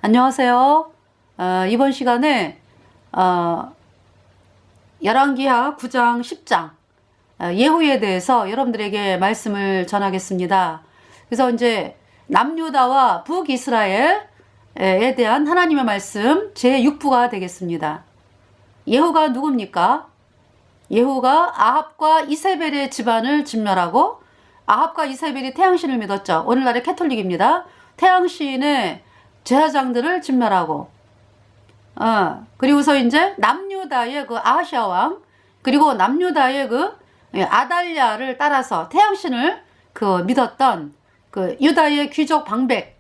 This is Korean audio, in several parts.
안녕하세요. 이번 시간에 열왕기하 9장 10장 예후에 대해서 여러분들에게 말씀을 전하겠습니다. 그래서 이제 남유다와 북이스라엘에 대한 하나님의 말씀 제6부가 되겠습니다. 예후가 누굽니까? 예후가 아합과 이세벨의 집안을 진멸하고, 아합과 이세벨이 태양신을 믿었죠. 오늘날의 캐톨릭입니다. 태양신의 제사장들을 진멸하고, 그리고서 이제 남유다의 그 아하시아 왕, 그리고 남유다의 그 아달랴를 따라서 태양신을 그 믿었던 그 유다의 귀족 방백,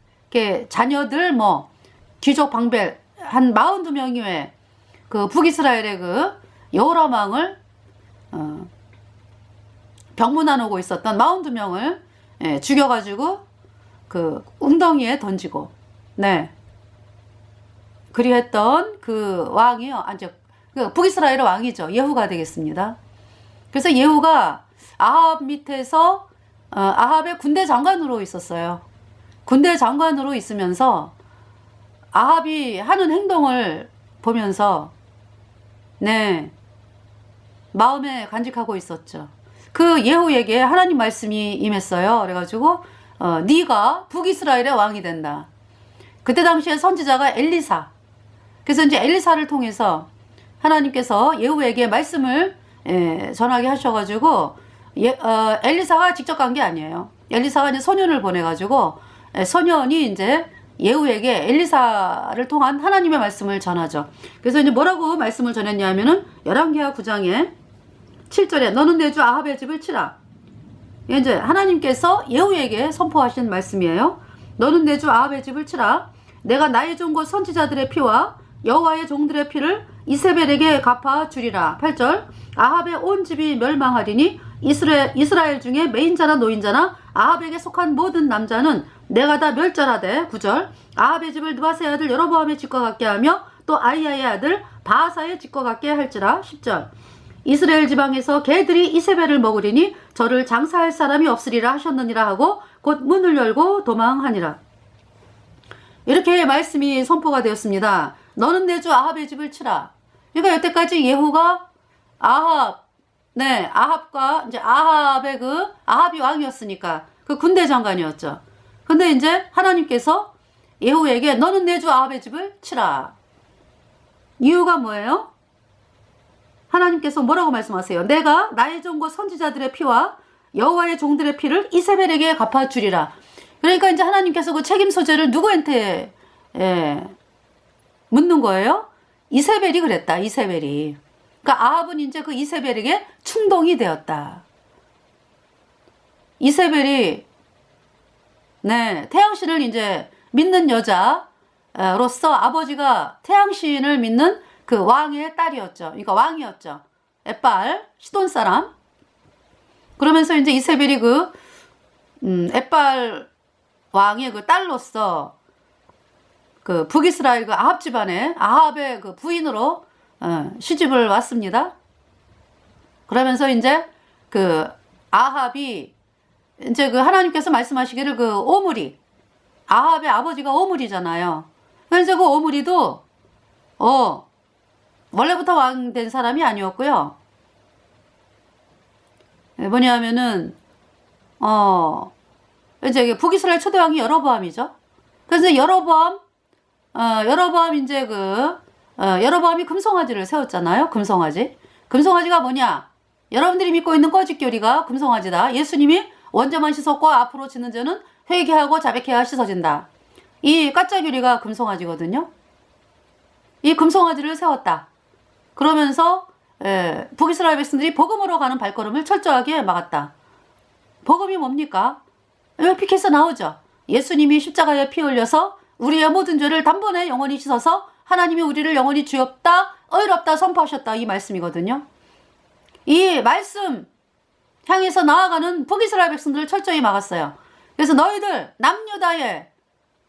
자녀들 귀족 방백 한 42명이 그 북이스라엘의 그 여호람 왕을 병문안 오고 있었던 42명을 죽여가지고 그 웅덩이에 던지고, 그리했던 그 왕이요. 북이스라엘의 왕이죠. 예후가 되겠습니다. 그래서 예후가 아합 밑에서 아합의 군대 장관으로 있었어요. 군대 장관으로 있으면서 아합이 하는 행동을 보면서 마음에 간직하고 있었죠. 그 예후에게 하나님 말씀이 임했어요. 그래가지고 네가 북이스라엘의 왕이 된다. 그때 당시에 선지자가 엘리사. 그래서 이제 엘리사를 통해서 하나님께서 예후에게 말씀을 전하게 하셔가지고 엘리사가 직접 간 게 아니에요. 엘리사가 이제 소년을 보내가지고 소년이 이제 예후에게 엘리사를 통한 하나님의 말씀을 전하죠. 그래서 이제 뭐라고 말씀을 전했냐면은 열왕기하 9장에 7절에 너는 내 주 아합의 집을 치라. 이제 하나님께서 예후에게 선포하신 말씀이에요. 너는 내 주 아합의 집을 치라. 내가 나의 종 곧 선지자들의 피와 여호와의 종들의 피를 이세벨에게 갚아 주리라. 8절 아합의 온 집이 멸망하리니 이스라엘 중에 매인자나 노인자나 아합에게 속한 모든 남자는 내가 다 멸절하되. 9절 아합의 집을 느바세 아들 여로보암의 집과 같게 하며 또 아이야의 아들 바하사의 집과 같게 할지라. 10절 이스라엘 지방에서 개들이 이세벨을 먹으리니 저를 장사할 사람이 없으리라 하셨느니라 하고 곧 문을 열고 도망하니라. 이렇게 말씀이 선포가 되었습니다. 너는 내 주 아합의 집을 치라. 그러니까 여태까지 예후가 아합과 이제 아합이 왕이었으니까 그 군대 장관이었죠. 근데 이제 하나님께서 예후에게 너는 내 주 아합의 집을 치라. 이유가 뭐예요? 하나님께서 뭐라고 말씀하세요? 내가 나의 종 곧 선지자들의 피와 여호와의 종들의 피를 이세벨에게 갚아주리라. 그러니까 이제 하나님께서 그 책임 소재를 누구한테 묻는 거예요? 이세벨이 그랬다. 이세벨이. 그러니까 아합은 이제 그 이세벨에게 충동이 되었다. 이세벨이 태양신을 이제 믿는 여자로서 아버지가 태양신을 믿는 그 왕의 딸이었죠. 그러니까 왕이었죠. 에빨 시돈 사람. 그러면서 이제 이세벨이 그 에빨 왕의 그 딸로서 그 북이스라엘 그 아합 집안에 아합의 그 부인으로 시집을 왔습니다. 그러면서 이제 그 아합이 이제 그 하나님께서 말씀하시기를 그 오므리, 아합의 아버지가 오므리잖아요. 그래서 그 오므리도 원래부터 왕 된 사람이 아니었고요. 뭐냐면은 이제 북이스라엘 초대왕이 여로보암이죠. 그래서 여로보암 이제 여로보암이 금송아지를 세웠잖아요. 금송아지가 뭐냐? 여러분들이 믿고 있는 꺼짓교리가 금송아지다. 예수님이 원죄만 씻었고 앞으로 지는 자는 회개하고 자백해야 씻어진다. 이 가짜교리가 금송아지거든요. 이 금송아지를 세웠다. 그러면서 북이스라엘 백성들이 복음으로 가는 발걸음을 철저하게 막았다. 복음이 뭡니까? 피켓에 나오죠. 예수님이 십자가에 피 흘려서 우리의 모든 죄를 단번에 영원히 씻어서 하나님이 우리를 영원히 주엽다 의롭다 선포하셨다. 이 말씀이거든요. 이 말씀 향해서 나아가는 북이스라엘 백성들을 철저히 막았어요. 그래서 너희들 남유다에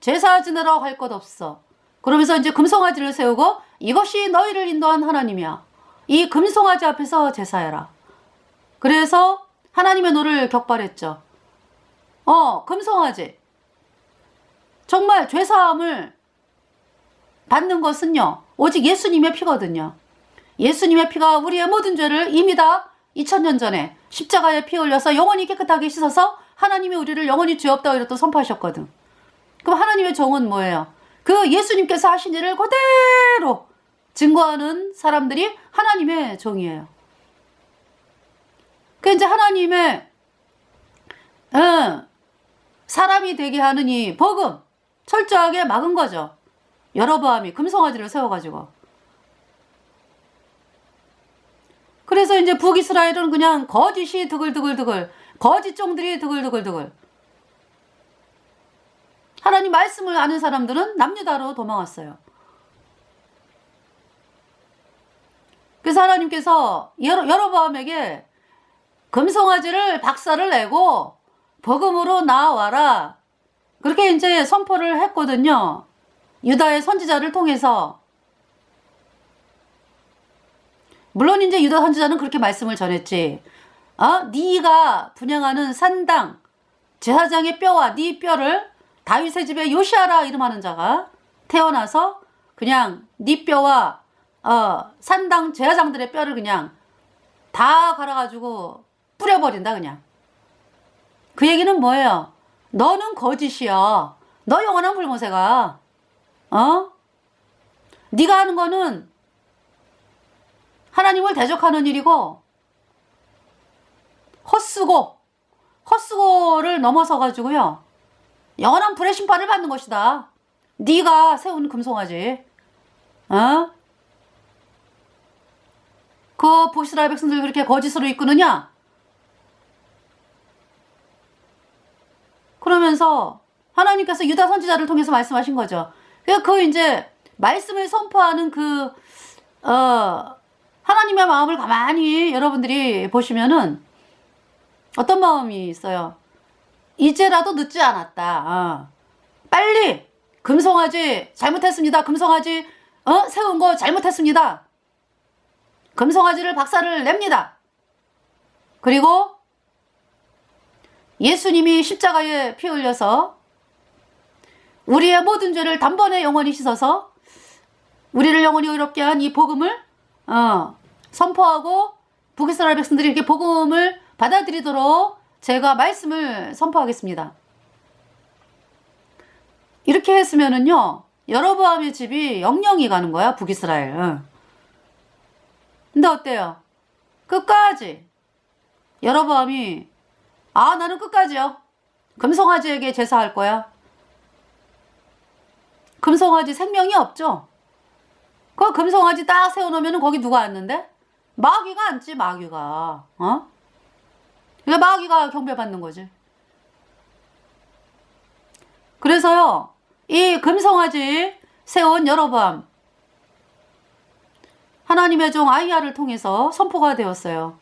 제사 지내러 갈 것 없어. 그러면서 이제 금송아지를 세우고 이것이 너희를 인도한 하나님이야. 이 금송아지 앞에서 제사해라. 그래서 하나님의 노를 격발했죠. 금송아지. 정말 죄사함을 받는 것은요 오직 예수님의 피거든요. 예수님의 피가 우리의 모든 죄를 이미 다 2000년 전에 십자가에 피 흘려서 영원히 깨끗하게 씻어서 하나님이 우리를 영원히 죄 없다고 이렇게 선포하셨거든. 그럼 하나님의 종은 뭐예요? 그 예수님께서 하신 일을 그대로 증거하는 사람들이 하나님의 종이에요. 그 이제 하나님의 사람이 되게 하는 이 복음 철저하게 막은 거죠. 여로보암이 금송아지를 세워가지고. 그래서 이제 북이스라엘은 그냥 거짓이 드글드글드글, 거짓 종들이 드글드글드글. 하나님 말씀을 아는 사람들은 남유다로 도망왔어요. 그래서 하나님께서 여로보암에게 금송아지를 박살을 내고 복음으로 나와라. 그렇게 이제 선포를 했거든요. 유다의 선지자를 통해서. 물론 이제 유다 선지자는 그렇게 말씀을 전했지. 네가 분양하는 산당 제사장의 뼈와 네 뼈를 다윗의 집에 요시아라 이름하는 자가 태어나서 그냥 네 뼈와 산당 제사장들의 뼈를 그냥 다 갈아가지고 뿌려버린다 그냥. 그 얘기는 뭐예요? 너는 거짓이야. 너 영원한 불모세가. 네가 하는 거는 하나님을 대적하는 일이고 헛수고를 넘어서 가지고요 영원한 불의 심판을 받는 것이다. 네가 세운 금송아지. 그 북이스라엘 백성들 그렇게 거짓으로 이끄느냐? 그러면서 하나님께서 유다 선지자를 통해서 말씀하신 거죠. 그 이제 말씀을 선포하는 하나님의 마음을 가만히 여러분들이 보시면은 어떤 마음이 있어요? 이제라도 늦지 않았다. 빨리 금송아지 잘못했습니다. 금송아지 세운 거 잘못했습니다. 금송아지를 박살을 냅니다. 그리고 예수님이 십자가에 피 흘려서 우리의 모든 죄를 단번에 영원히 씻어서 우리를 영원히 의롭게 한 이 복음을 선포하고 북이스라엘 백성들이 이렇게 복음을 받아들이도록 제가 말씀을 선포하겠습니다. 이렇게 했으면은요 여로보암의 집이 영영이 가는 거야 북이스라엘. 근데 어때요? 끝까지 여로보암이 나는 끝까지요. 금송아지에게 제사할 거야. 금송아지 생명이 없죠. 그 금송아지 딱 세워놓으면 거기 누가 앉는데? 마귀가 앉지, 마귀가. 그러니까 마귀가 경배받는 거지. 그래서요, 이 금송아지 세운 여로보암, 하나님의 종 아히야를 통해서 선포가 되었어요.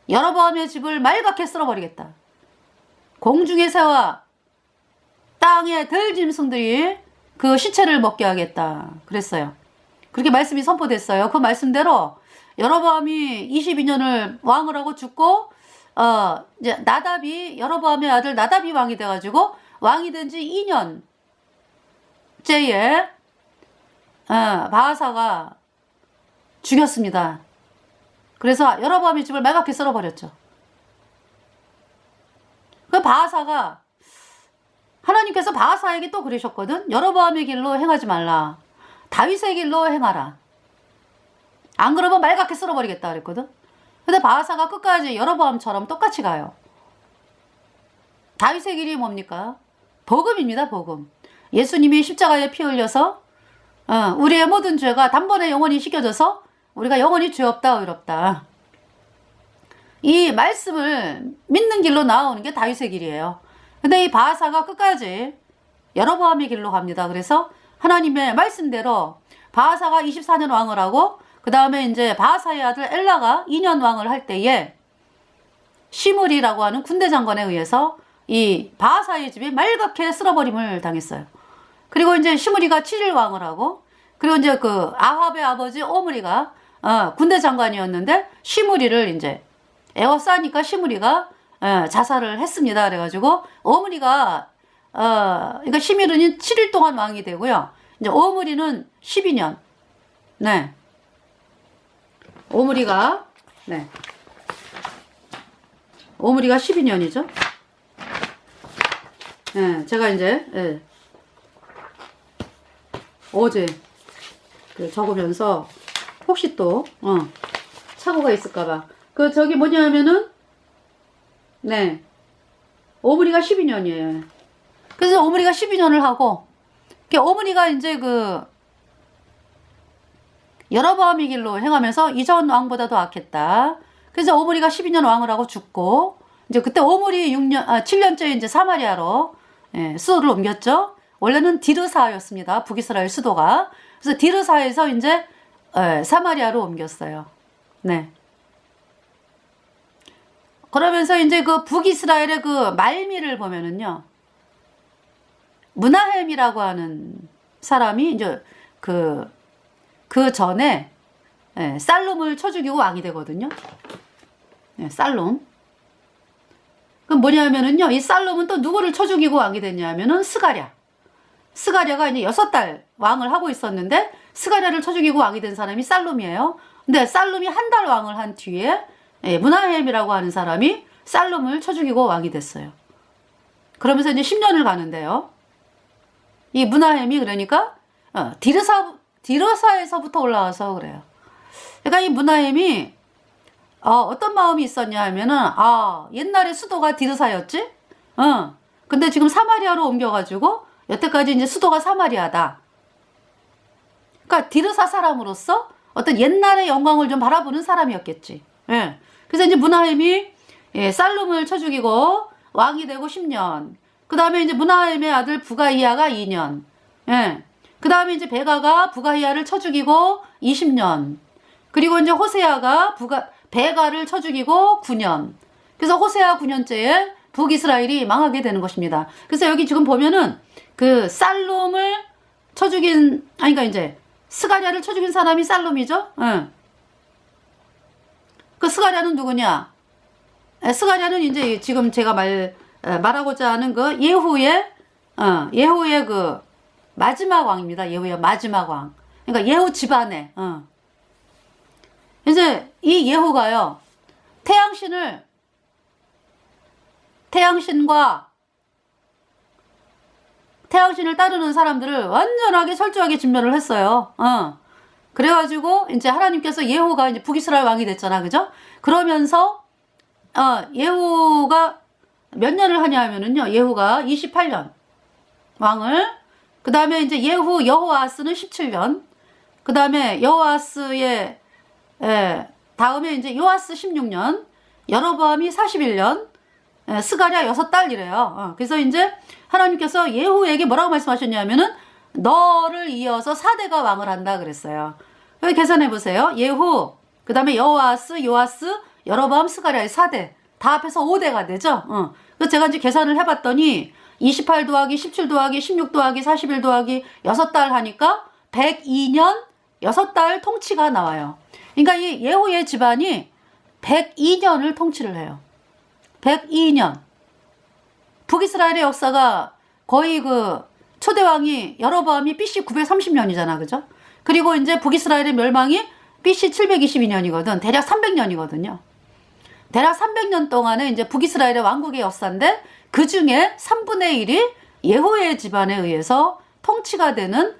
여로보암의 집을 말갛게 쓸어버리겠다. 공중의 새와 땅의 들짐승들이 그 시체를 먹게 하겠다. 그랬어요. 그렇게 말씀이 선포됐어요. 그 말씀대로 여로보암이 22년을 왕을 하고 죽고 이제 나답이 여로보암의 아들 나답이 왕이 돼가지고 왕이 된 지 2년째에 바하사가 죽였습니다. 그래서 여로보암의 집을 말갛게 썰어버렸죠. 그 바하사가 하나님께서 바하사에게 또 그러셨거든. 여로보암의 길로 행하지 말라. 다윗의 길로 행하라. 안 그러면 말갛게 썰어버리겠다 그랬거든. 근데 바하사가 끝까지 여로보암처럼 똑같이 가요. 다윗의 길이 뭡니까? 복음입니다. 복음. 예수님이 십자가에 피 흘려서 우리의 모든 죄가 단번에 영원히 씻겨져서 우리가 영원히 죄 없다 의롭다. 이 말씀을 믿는 길로 나오는 게 다윗의 길이에요. 근데 이 바하사가 끝까지 여로보암의 길로 갑니다. 그래서 하나님의 말씀대로 바하사가 24년 왕을 하고 그 다음에 이제 바하사의 아들 엘라가 2년 왕을 할 때에 시므리라고 하는 군대 장관에 의해서 이 바하사의 집이 말갛게 쓸어버림을 당했어요. 그리고 이제 시므리가 7일 왕을 하고 그리고 이제 그 아합의 아버지 오므리가 군대 장관이었는데 시므리를 이제 에워싸니까 시므리가 자살을 했습니다. 그래가지고 오므리가 그러니까 시므리는 7일 동안 왕이 되고요. 이제 오므리는 12년. 네. 오므리가, 네. 오므리가 12년이죠. 네, 제가 이제, 네. 어제 적으면서 혹시 또, 착오가 있을까봐. 저기 뭐냐면은, 네. 오므리가 12년이에요. 그래서 오므리가 12년을 하고, 오므리가 이제 여로보암의 길로 행하면서 이전 왕보다도 악했다. 그래서 오므리가 12년 왕을 하고 죽고, 이제 그때 오므리 7년째 이제 사마리아로, 예, 수도를 옮겼죠. 원래는 디르사였습니다. 북이스라엘 수도가. 그래서 디르사에서 이제, 사마리아로 옮겼어요. 네. 그러면서 이제 북이스라엘의 말미를 보면은요, 므나헴이라고 하는 사람이 이제 그 전에 살룸을 쳐 죽이고 왕이 되거든요. 살룸. 그럼 뭐냐면은요, 이 살룸은 또 누구를 쳐 죽이고 왕이 됐냐면은 스가랴가 이제 6달 왕을 하고 있었는데 스가랴를 쳐 죽이고 왕이 된 사람이 살룸이에요. 근데 살룸이 한 달 왕을 한 뒤에 므나헴이라고 하는 사람이 살룸을 쳐 죽이고 왕이 됐어요. 그러면서 이제 10년을 가는데요. 이 므나헴이 그러니까 디르사에서부터 올라와서 그래요. 그러니까 이 므나헴이 어떤 마음이 있었냐 하면은 옛날에 수도가 디르사였지? 근데 지금 사마리아로 옮겨가지고 여태까지 이제 수도가 사마리아다. 그러니까 디르사 사람으로서 어떤 옛날의 영광을 좀 바라보는 사람이었겠지. 예. 그래서 이제 므나헴이 살룸을 쳐 죽이고 왕이 되고 10년. 그 다음에 이제 므나헴의 아들 부가이야가 2년. 예. 그 다음에 이제 베가가 부가이야를 쳐 죽이고 20년. 그리고 이제 호세아가 베가를 쳐 죽이고 9년. 그래서 호세아 9년째에 북이스라엘이 망하게 되는 것입니다. 그래서 여기 지금 보면은 살룸을 쳐 죽인, 그러니까 이제 스가랴를 쳐 죽인 사람이 살룸이죠. 예. 스가랴는 누구냐? 스가랴는 이제 지금 제가 말하고자 하는 예후의 마지막 왕입니다. 예후의 마지막 왕. 그러니까 예후 집안에, 이제 이 예후가요, 태양신을 따르는 사람들을 완전하게 철저하게 진멸을 했어요. 그래가지고 이제 하나님께서 예후가 이제 북이스라엘 왕이 됐잖아, 그죠? 그러면서 예후가 몇 년을 하냐 하면은요, 예후가 28년 왕을, 그 다음에 이제 여호아스는 17년, 그 다음에 여호아스의 다음에 이제 요아스 16년, 여로보암이 41년, 스가랴 6달이래요. 그래서 이제 하나님께서 예후에게 뭐라고 말씀하셨냐면은 너를 이어서 4대가 왕을 한다 그랬어요. 여기 계산해 보세요. 예후, 그 다음에 여호아스, 요아스, 여로보암, 스가랴의 4대 다 합해서 5대가 되죠. 그래서 제가 이제 계산을 해봤더니 28 더하기 17 더하기 16 더하기 41 더하기 6달 하니까 102년 6달 통치가 나와요. 그러니까 이 예후의 집안이 102년을 통치를 해요. 102년. 북이스라엘의 역사가 거의 초대왕이 여로보암이 BC 930년이잖아, 그죠? 그리고 이제 북이스라엘의 멸망이 BC 722년이거든. 대략 300년이거든요. 대략 300년 동안에 이제 북이스라엘의 왕국의 역사인데 그 중에 3분의 1이 예후의 집안에 의해서 통치가 되는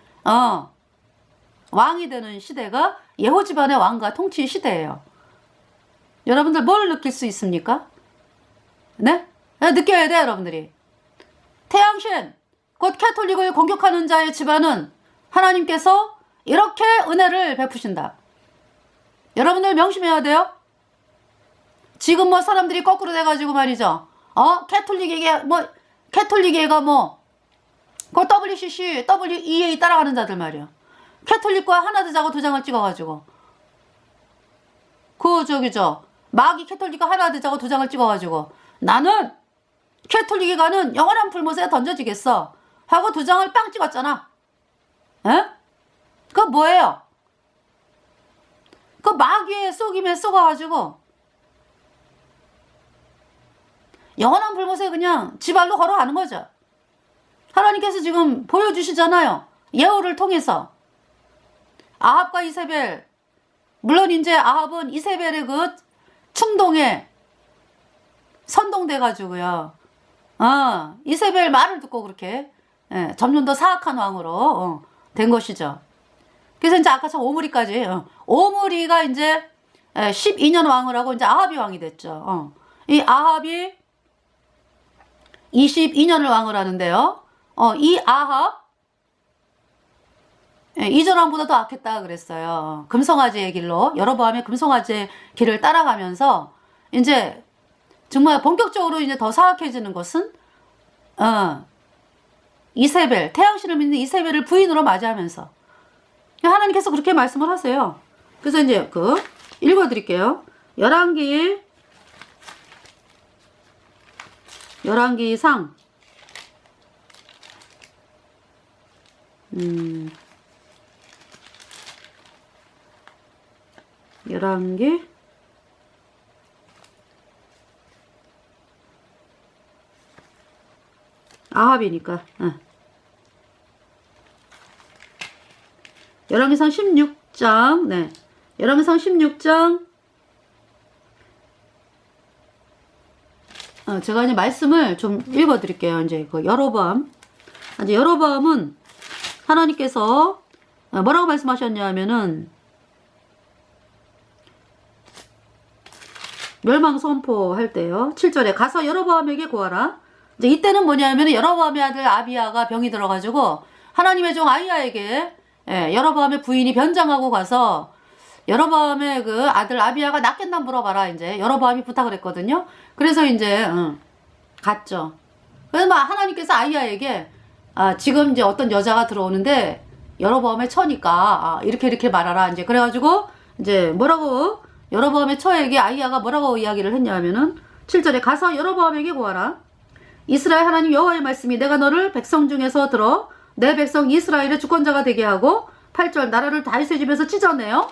왕이 되는 시대가 예후 집안의 왕과 통치 시대예요. 여러분들 뭘 느낄 수 있습니까? 네? 느껴야 돼, 여러분들이. 태양신, 곧 캐톨릭을 공격하는 자의 집안은 하나님께서 이렇게 은혜를 베푸신다. 여러분들 명심해야 돼요. 지금 뭐 사람들이 거꾸로 돼가지고 말이죠. 캐톨릭에가 그 WCC, WEA 따라가는 자들 말이야. 캐톨릭과 하나 되자고 도장을 찍어가지고. 마귀 캐톨릭과 하나 되자고 도장을 찍어가지고. 나는 캐톨릭이 가는 영원한 불못에 던져지겠어. 하고 도장을 빵 찍었잖아. 에? 그거 뭐예요? 그 마귀의 속임에 속아가지고 영원한 불못에 그냥 지발로 걸어가는 거죠. 하나님께서 지금 보여주시잖아요. 예후를 통해서 아합과 이세벨, 물론 이제 아합은 이세벨의 그 충동에 선동돼 가지고요. 이세벨 말을 듣고 그렇게 점점 더 사악한 왕으로 된 것이죠. 그래서 이제 아까 저 오므리까지 오므리가 이제 12년 왕을 하고 이제 아합이 왕이 됐죠. 이 아합이 22년을 왕을 하는데요. 이 아합 이전 왕보다 더 악했다 그랬어요. 금송아지의 길로 여로보암의 금송아지의 길을 따라가면서 이제 정말 본격적으로 이제 더 사악해지는 것은 이세벨, 태양신을 믿는 이세벨을 부인으로 맞이하면서 하나님께서 그렇게 말씀을 하세요. 그래서 이제 읽어드릴게요. 열왕기상 11기 아합이니까 열왕기상 16장 네 열왕기상 16장 제가 이제 말씀을 좀 읽어 드릴게요. 이제 여로보암 이제 여로보암은 하나님께서 뭐라고 말씀하셨냐면은 멸망 선포할 때요. 7절에 가서 여로보암에게 구하라. 이제 이때는 뭐냐면 여로보암의 아들 아비야가 병이 들어가지고 하나님의 종 아히야에게 여로보암의 부인이 변장하고 가서 여로보암의 그 아들 아비야가 낫겠나 물어봐라. 이제 여로보암이 부탁을 했거든요. 그래서 이제 갔죠. 그래서 막 하나님께서 아히야에게 지금 이제 어떤 여자가 들어오는데 여로보암의 처니까 이렇게 말하라. 이제 그래가지고 이제 뭐라고 여로보암의 처에게 아히야가 뭐라고 이야기를 했냐면은 7절에 가서 여로보암에게 구하라. 이스라엘 하나님 여호와의 말씀이 내가 너를 백성 중에서 들어 내 백성 이스라엘의 주권자가 되게 하고 8절 나라를 다윗의 집에서 찢어내어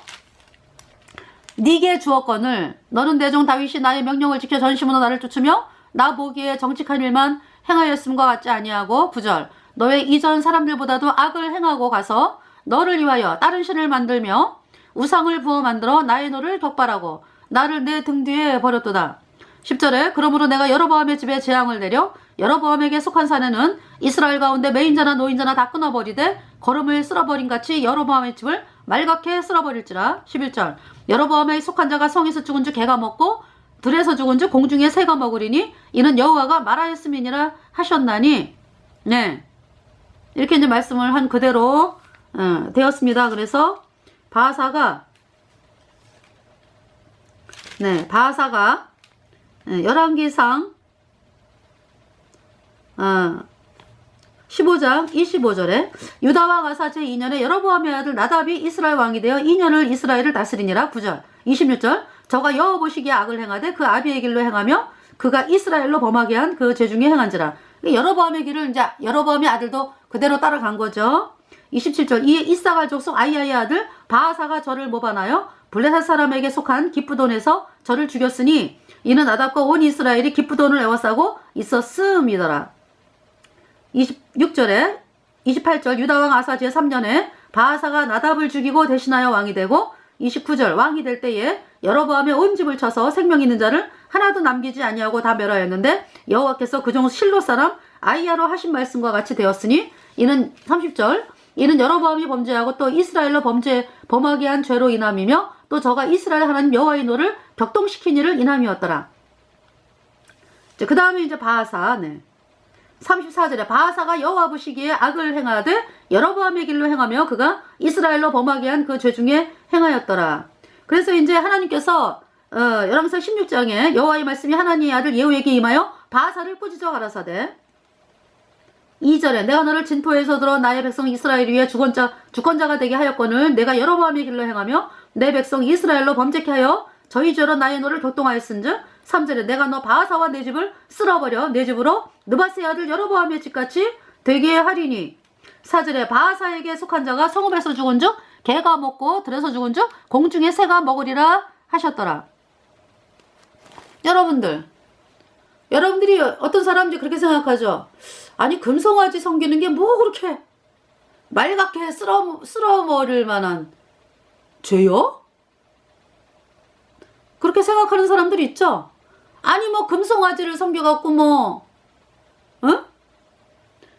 네게 주었거늘 너는 내 종 다윗이 나의 명령을 지켜 전심으로 나를 쫓으며 나 보기에 정직한 일만 행하였음과 같지 아니하고 9절 너의 이전 사람들보다도 악을 행하고 가서 너를 위하여 다른 신을 만들며 우상을 부어 만들어 나의 노를 격발하고 나를 내 등 뒤에 버렸도다. 10절에 그러므로 내가 여로보암의 집에 재앙을 내려 여로보암에게 속한 사내는 이스라엘 가운데 매인자나 노인자나 다 끊어버리되 거름을 쓸어버린 같이 여로보암의 집을 말갛게 쓸어버릴지라. 11절 여로보암에 속한 자가 성에서 죽은 주 개가 먹고 들에서 죽은 주 공중에 새가 먹으리니 이는 여호와가 말하였음이니라 하셨나니 네 이렇게 이제 말씀을 한 그대로 되었습니다. 그래서 바하사가 열왕기상 15장 25절에 유다왕 아사 제2년에 여로보암의 아들 나답이 이스라엘 왕이 되어 2년을 이스라엘을 다스리니라. 9절 26절 저가 여호 보시기에 악을 행하되 그 아비의 길로 행하며 그가 이스라엘로 범하게 한 그 죄 중에 행한지라. 여로보암의 길을 이제 여로보암의 아들도 그대로 따라간 거죠. 27절 이에 이사갈 족속 아히야의 아들 바하사가 저를 모반하여 블레셋 사람에게 속한 기프돈에서 저를 죽였으니 이는 나답과 온 이스라엘이 기프돈을 에워싸고 있었음이더라. 26절에 28절 유다왕 아사 제3년에 바하사가 나답을 죽이고 대신하여 왕이 되고 29절 왕이 될 때에 여로보암의 온 집을 쳐서 생명 있는 자를 하나도 남기지 아니하고 다 멸하였는데 여호와께서 그종 실로 사람 아히야로 하신 말씀과 같이 되었으니 이는 30절 이는 여로보암이 범죄하고 또 이스라엘로 범하게 한 죄로 인함이며 또 저가 이스라엘 하나님 여호와의 노를 격동시킨 일을 인함이었더라. 그 다음에 이제 바하사 34절에 바하사가 여호와 보시기에 악을 행하되 여로보암의 길로 행하며 그가 이스라엘로 범하게 한 그 죄 중에 행하였더라. 그래서 이제 하나님께서 열왕기상 16장에 여호와의 말씀이 하나님의 아들 예후에게 임하여 바하사를 꾸짖어 가라사대 2절에 내가 너를 진토에서 들어 나의 백성 이스라엘 위에 주권자가 되게 하였거늘 내가 여로보암의 길로 행하며 내 백성 이스라엘로 범죄케 하여 저희 죄로 나의 노를 격동하였은즉 3절에 내가 너 바하사와 내 집을 쓸어버려 내 집으로 느바스의 아들 여로보암의 집같이 되게 하리니 4절에 바하사에게 속한 자가 성읍에서 죽은 즉 개가 먹고 들에서 죽은 즉 공중에 새가 먹으리라 하셨더라. 여러분들이 어떤 사람들이 그렇게 생각하죠. 아니 금송아지 섬기는 게 뭐 그렇게 말갛게 쓸어버릴 만한 죄요? 그렇게 생각하는 사람들이 있죠. 아니 뭐 금송아지를 섬겨갖고 뭐 응?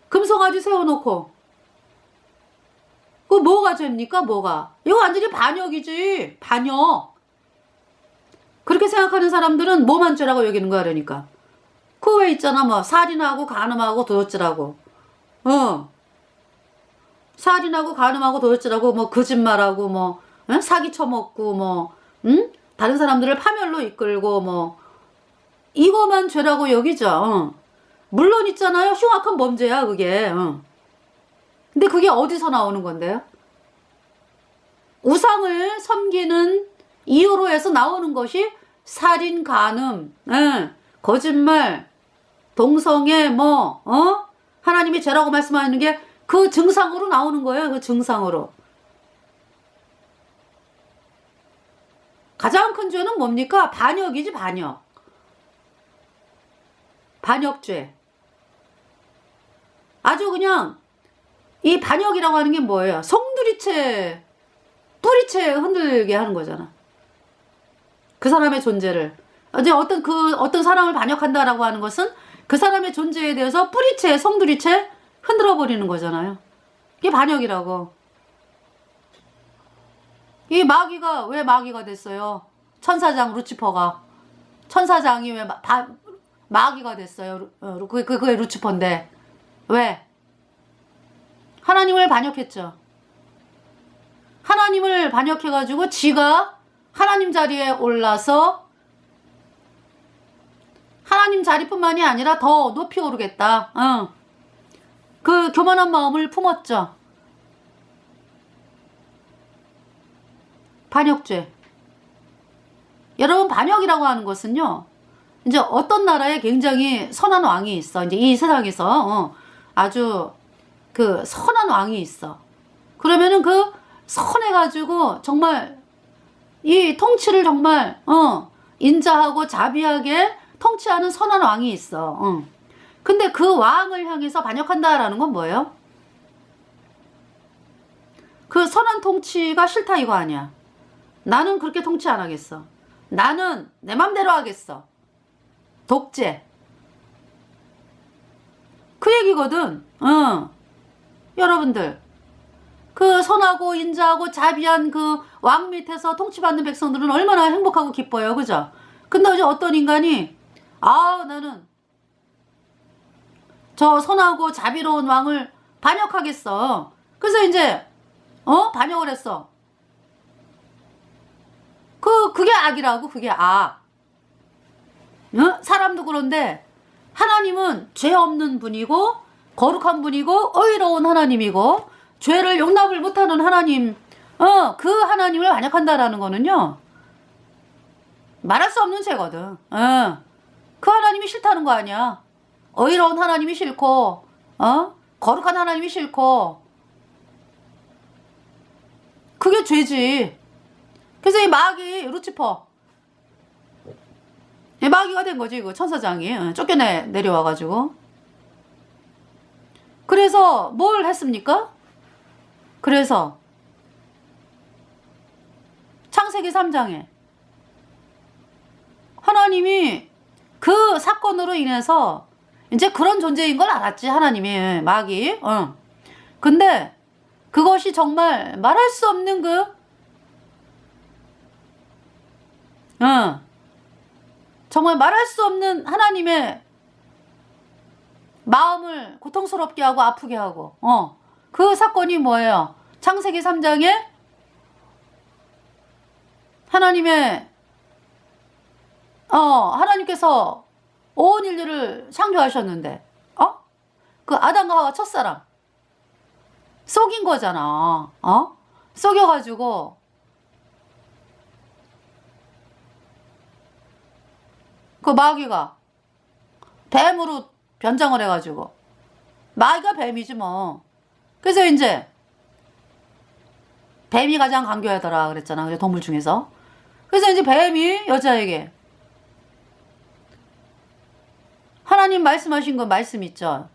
금송아지 세워놓고 그 뭐가 죄입니까? 뭐가? 이거 완전히 반역이지. 반역. 그렇게 생각하는 사람들은 뭐만 죄라고 여기는 거야. 그러니까 그 왜 있잖아 뭐 살인하고 간음하고 도둑질하고 살인하고 간음하고 도둑질하고 뭐 거짓말하고 뭐 사기 쳐먹고 뭐 다른 사람들을 파멸로 이끌고 뭐 이거만 죄라고 여기죠. 물론 있잖아요. 흉악한 범죄야 그게. 근데 그게 어디서 나오는 건데요? 우상을 섬기는 이유로 해서 나오는 것이 살인, 간음, 거짓말, 동성애 하나님이 죄라고 말씀하는 게 그 증상으로 나오는 거예요. 그 증상으로. 가장 큰 죄는 뭡니까? 반역이지 반역. 반역죄. 아주 그냥 이 반역이라고 하는 게 뭐예요? 송두리째 뿌리채 흔들게 하는 거잖아. 그 사람의 존재를. 이제 어떤 사람을 반역한다라고 하는 것은 그 사람의 존재에 대해서 뿌리채, 송두리채 흔들어 버리는 거잖아요. 이게 반역이라고. 이 마귀가 왜 마귀가 됐어요? 천사장 루치퍼가. 천사장이 왜 마귀가 됐어요? 그게 루치퍼인데. 왜? 하나님을 반역했죠. 하나님을 반역해가지고 지가 하나님 자리에 올라서 하나님 자리뿐만이 아니라 더 높이 오르겠다. 그 교만한 마음을 품었죠. 반역죄. 여러분 반역이라고 하는 것은요. 이제 어떤 나라에 굉장히 선한 왕이 있어. 이제 이 세상에서 아주 그 선한 왕이 있어. 그러면은 그 선해가지고 정말 이 통치를 정말 인자하고 자비하게 통치하는 선한 왕이 있어. 근데 그 왕을 향해서 반역한다라는 건 뭐예요? 그 선한 통치가 싫다 이거 아니야. 나는 그렇게 통치 안 하겠어. 나는 내 맘대로 하겠어. 독재. 그 얘기거든. 여러분들 그 선하고 인자하고 자비한 그 왕 밑에서 통치받는 백성들은 얼마나 행복하고 기뻐요. 그죠? 근데 이제 어떤 인간이 나는 저 선하고 자비로운 왕을 반역하겠어. 그래서 이제 반역을 했어. 그게 악이라고. 그게 악. 사람도 그런데 하나님은 죄 없는 분이고 거룩한 분이고 의로운 하나님이고 죄를 용납을 못하는 하나님, 그 하나님을 반역한다라는 거는요 말할 수 없는 죄거든. 그 하나님이 싫다는 거 아니야. 의로운 하나님이 싫고 거룩한 하나님이 싫고 그게 죄지. 그래서 이 마귀 루치퍼 이 마귀가 된 거지. 그 천사장이 내려와가지고 그래서 뭘 했습니까? 그래서 창세기 3장에 하나님이 그 사건으로 인해서 이제 그런 존재인 걸 알았지. 하나님이 마귀. 근데 그것이 정말 말할 수 없는 정말 말할 수 없는 하나님의 마음을 고통스럽게 하고 아프게 하고 그 사건이 뭐예요? 창세기 3장에 하나님께서 온 인류를 창조하셨는데 그 아담과 하와 첫사랑 속인 거잖아. 속여가지고 그 마귀가 뱀으로 변장을 해가지고 마귀가 뱀이지 뭐. 그래서 이제 뱀이 가장 강교하더라 그랬잖아. 동물 중에서. 그래서 이제 뱀이 여자에게 하나님 말씀하신 거 말씀 있죠.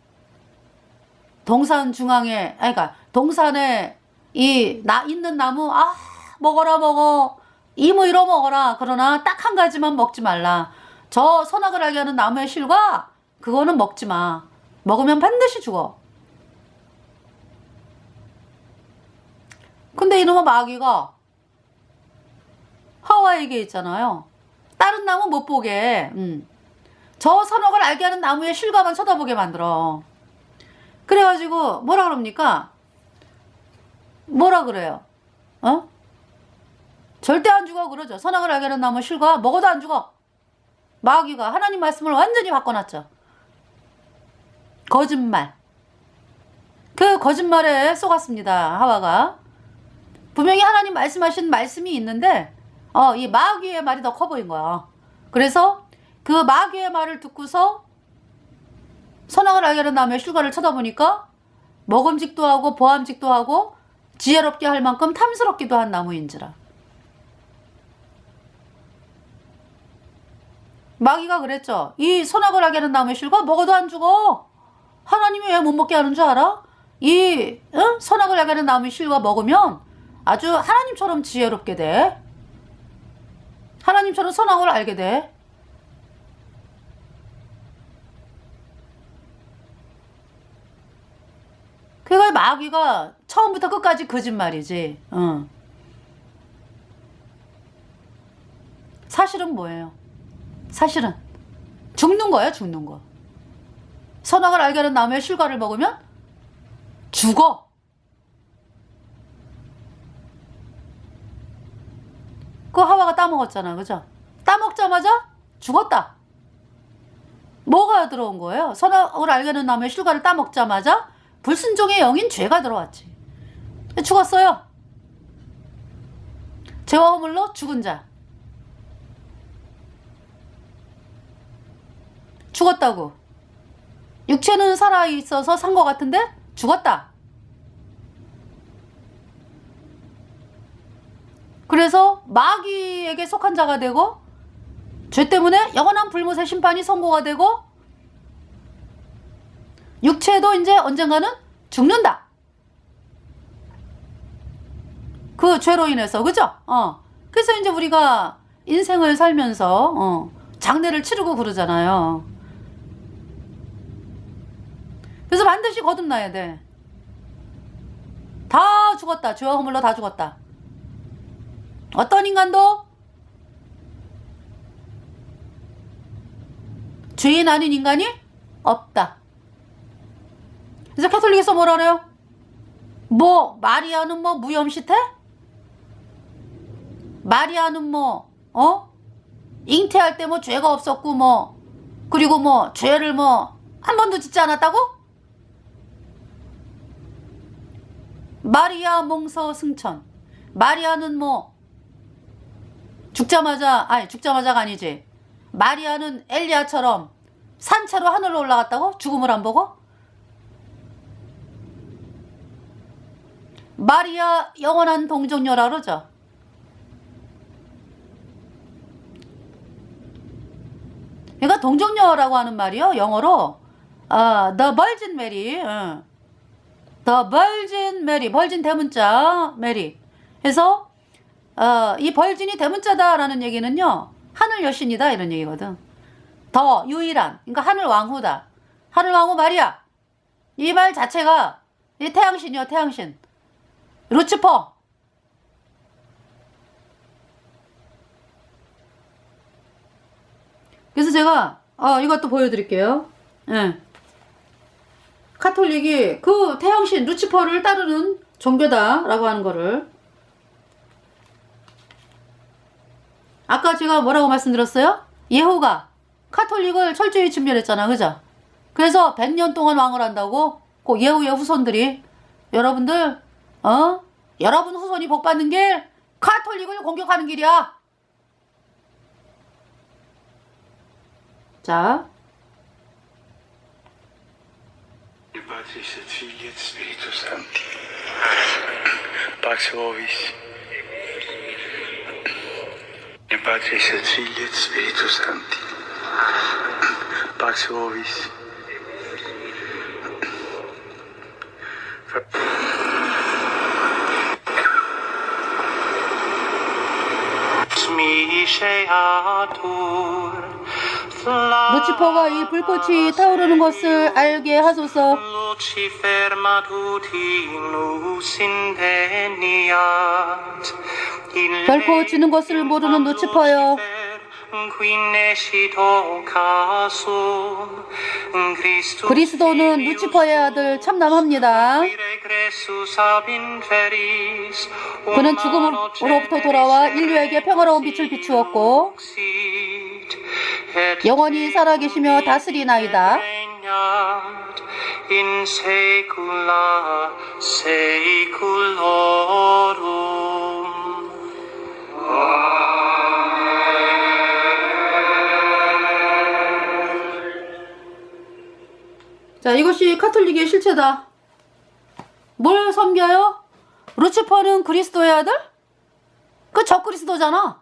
동산 중앙에 그러니까 동산에 있는 나무 먹어라 먹어 이모 이러 먹어라. 그러나 딱 한 가지만 먹지 말라. 저 선악을 알게 하는 나무의 실과 그거는 먹지 마. 먹으면 반드시 죽어. 근데 이놈의 마귀가 하와에게 있잖아요. 다른 나무 못 보게 저 선악을 알게 하는 나무의 실과만 쳐다보게 만들어. 그래가지고 뭐라 그럽니까? 뭐라 그래요? 절대 안 죽어 그러죠. 선악을 알게 하는 나무 실과 먹어도 안 죽어. 마귀가 하나님 말씀을 완전히 바꿔놨죠. 거짓말. 그 거짓말에 속았습니다. 하와가. 분명히 하나님 말씀하신 말씀이 있는데 이 마귀의 말이 더 커 보인 거야. 그래서 그 마귀의 말을 듣고서 선악을 알게 하는 나무의 실과를 쳐다보니까 먹음직도 하고 보암직도 하고 지혜롭게 할 만큼 탐스럽기도 한 나무인지라. 마귀가 그랬죠. 이 선악을 알게 하는 나무의 실과 먹어도 안 죽어. 하나님이 왜 못 먹게 하는 줄 알아? 이 선악을 알게 하는 나무의 실과 먹으면 아주 하나님처럼 지혜롭게 돼. 하나님처럼 선악을 알게 돼. 그가 마귀가 처음부터 끝까지 거짓말이지. 사실은 뭐예요? 사실은 죽는 거예요. 죽는 거. 선악을 알게 하는 나무의 실과를 먹으면 죽어. 그 하와가 따먹었잖아. 그죠? 따먹자마자 죽었다. 뭐가 들어온 거예요? 선악을 알게 하는 나무의 실과를 따먹자마자 불순종의 영인 죄가 들어왔지. 죽었어요. 죄와 허물로 죽은 자. 죽었다고. 육체는 살아있어서 산 것 같은데 죽었다. 그래서 마귀에게 속한 자가 되고 죄 때문에 영원한 불못의 심판이 선고가 되고 육체도 이제 언젠가는 죽는다. 그 죄로 인해서. 그죠? 그래서 이제 우리가 인생을 살면서 장례를 치르고 그러잖아요. 그래서 반드시 거듭나야 돼. 다 죽었다. 죄와 허물로 다 죽었다. 어떤 인간도 죄인 아닌 인간이 없다. 그래서 가톨릭에서 뭐라 그래요? 마리아는 무염시태? 마리아는 잉태할 때 죄가 없었고 그리고 죄를 한 번도 짓지 않았다고? 마리아 몽서 승천. 마리아는 죽자마자가 아니지. 마리아는 엘리야처럼 산채로 하늘로 올라갔다고? 죽음을 안 보고? 마리아 영원한 동정녀라 그러죠. 그러니까 동정녀라고 하는 말이요. 영어로 The Virgin Mary. The Virgin Mary. 벌진 대문자 메리. 그래서 이 벌진이 대문자다라는 얘기는요. 하늘 여신이다 이런 얘기거든. 더 유일한. 그러니까 하늘 왕후다. 하늘 왕후 마리아. 이 말 자체가 이 태양신이요. 태양신. 루치퍼. 그래서 제가 이것도 보여드릴게요. 예. 카톨릭이 그 태양신 루치퍼를 따르는 종교다라고 하는 거를 아까 제가 뭐라고 말씀드렸어요? 예호가 카톨릭을 철저히 진멸했잖아. 그죠? 그래서 100년 동안 왕을 한다고 그 예호의 후손들이 여러분들 여러분 후손이 복받는 길 카톨릭을 공격하는 길이야. 자, Patris et Filii et Spiritus Sancti. Pax vobis. In Patris et Filii et Spiritus Sancti. Pax vobis. 루치퍼가 이 불꽃이 타오르는 것을 알게 하소서. Lucifer matutinus indeniat. 결코 지는 것을 모르는 루치퍼여, 그리스도는 루치퍼의 아들 참남합니다. 그는 죽음으로부터 돌아와 인류에게 평화로운 빛을 비추었고 영원히 살아계시며 다스리나이다. in saecula saeculorum. 자, 이것이 카톨릭의 실체다. 뭘 섬겨요? 루치퍼는 그리스도의 아들? 그 적그리스도잖아.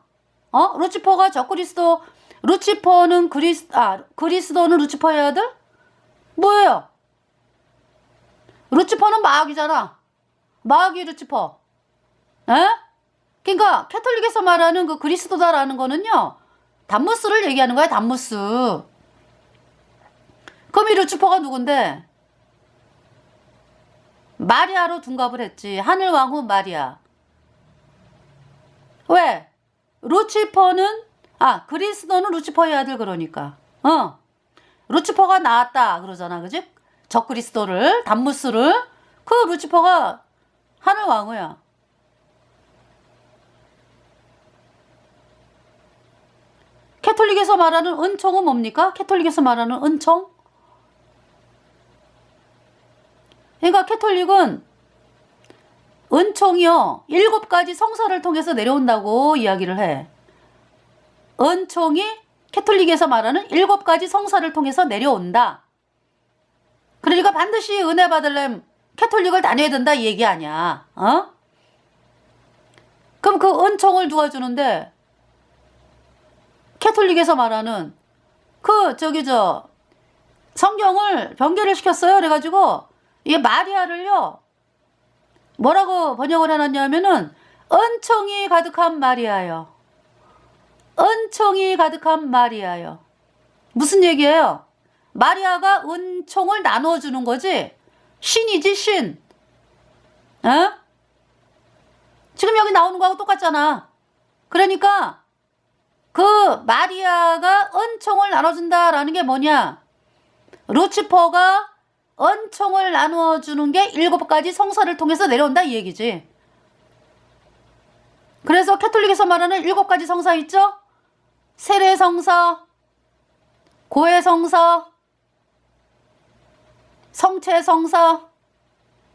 루치퍼가 적그리스도, 루치퍼는 그리스도는 루치퍼의 아들? 뭐예요? 루치퍼는 마귀잖아. 마귀 루치퍼. 에? 그러니까 캐톨릭에서 말하는 그 그리스도다라는 거는요, 담무스를 얘기하는 거야, 담무스. 그럼 이 루치퍼가 누군데? 마리아로 둔갑을 했지. 하늘왕후 마리아. 왜? 루치퍼는 그리스도는 루치퍼의 아들. 그러니까 루치퍼가 나왔다 그러잖아, 그지? 적그리스도를, 담무스를. 그 루치퍼가 하늘왕후야. 캐톨릭에서 말하는 은총은 뭡니까? 캐톨릭에서 말하는 은총? 그러니까 캐톨릭은 은총이요, 7가지 성사를 통해서 내려온다고 이야기를 해. 은총이 캐톨릭에서 말하는 7가지 성사를 통해서 내려온다. 그러니까 반드시 은혜 받으려면 캐톨릭을 다녀야 된다 이 얘기 아니야. 그럼 그 은총을 누가 주는데? 캐톨릭에서 말하는 성경을 변개를 시켰어요. 그래가지고 이 마리아를요, 뭐라고 번역을 해놨냐면은 은총이 가득한 마리아요. 은총이 가득한 마리아요. 무슨 얘기예요? 마리아가 은총을 나눠주는 거지. 신이지, 신. 지금 여기 나오는 거하고 똑같잖아. 그러니까 그 마리아가 은총을 나눠준다라는 게 뭐냐? 루치퍼가 은총을 나눠주는 게 7가지 성사를 통해서 내려온다 이 얘기지. 그래서 캐톨릭에서 말하는 7가지 성사 있죠? 세례성사, 고해성사, 성체성사,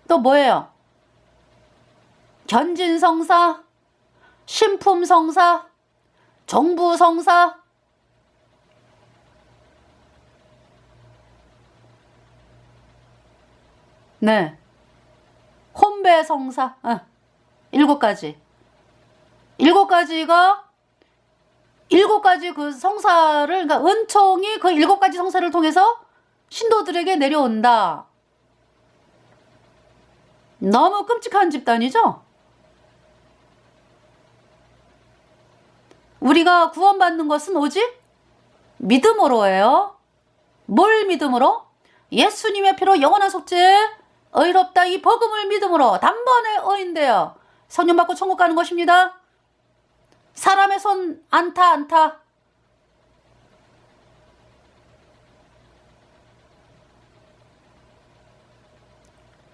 또 뭐예요? 견진성사, 신품성사, 정부성사, 네, 혼배성사, 7가지. 7가지 그 성사를, 그러니까 은총이 그 7가지 성사를 통해서 신도들에게 내려온다. 너무 끔찍한 집단이죠? 우리가 구원받는 것은 오직 믿음으로예요. 뭘 믿음으로? 예수님의 피로 영원한 속죄, 의롭다 이 복음을 믿음으로 단번에 의인되어 성령 받고 천국 가는 것입니다. 사람의 손 안 타.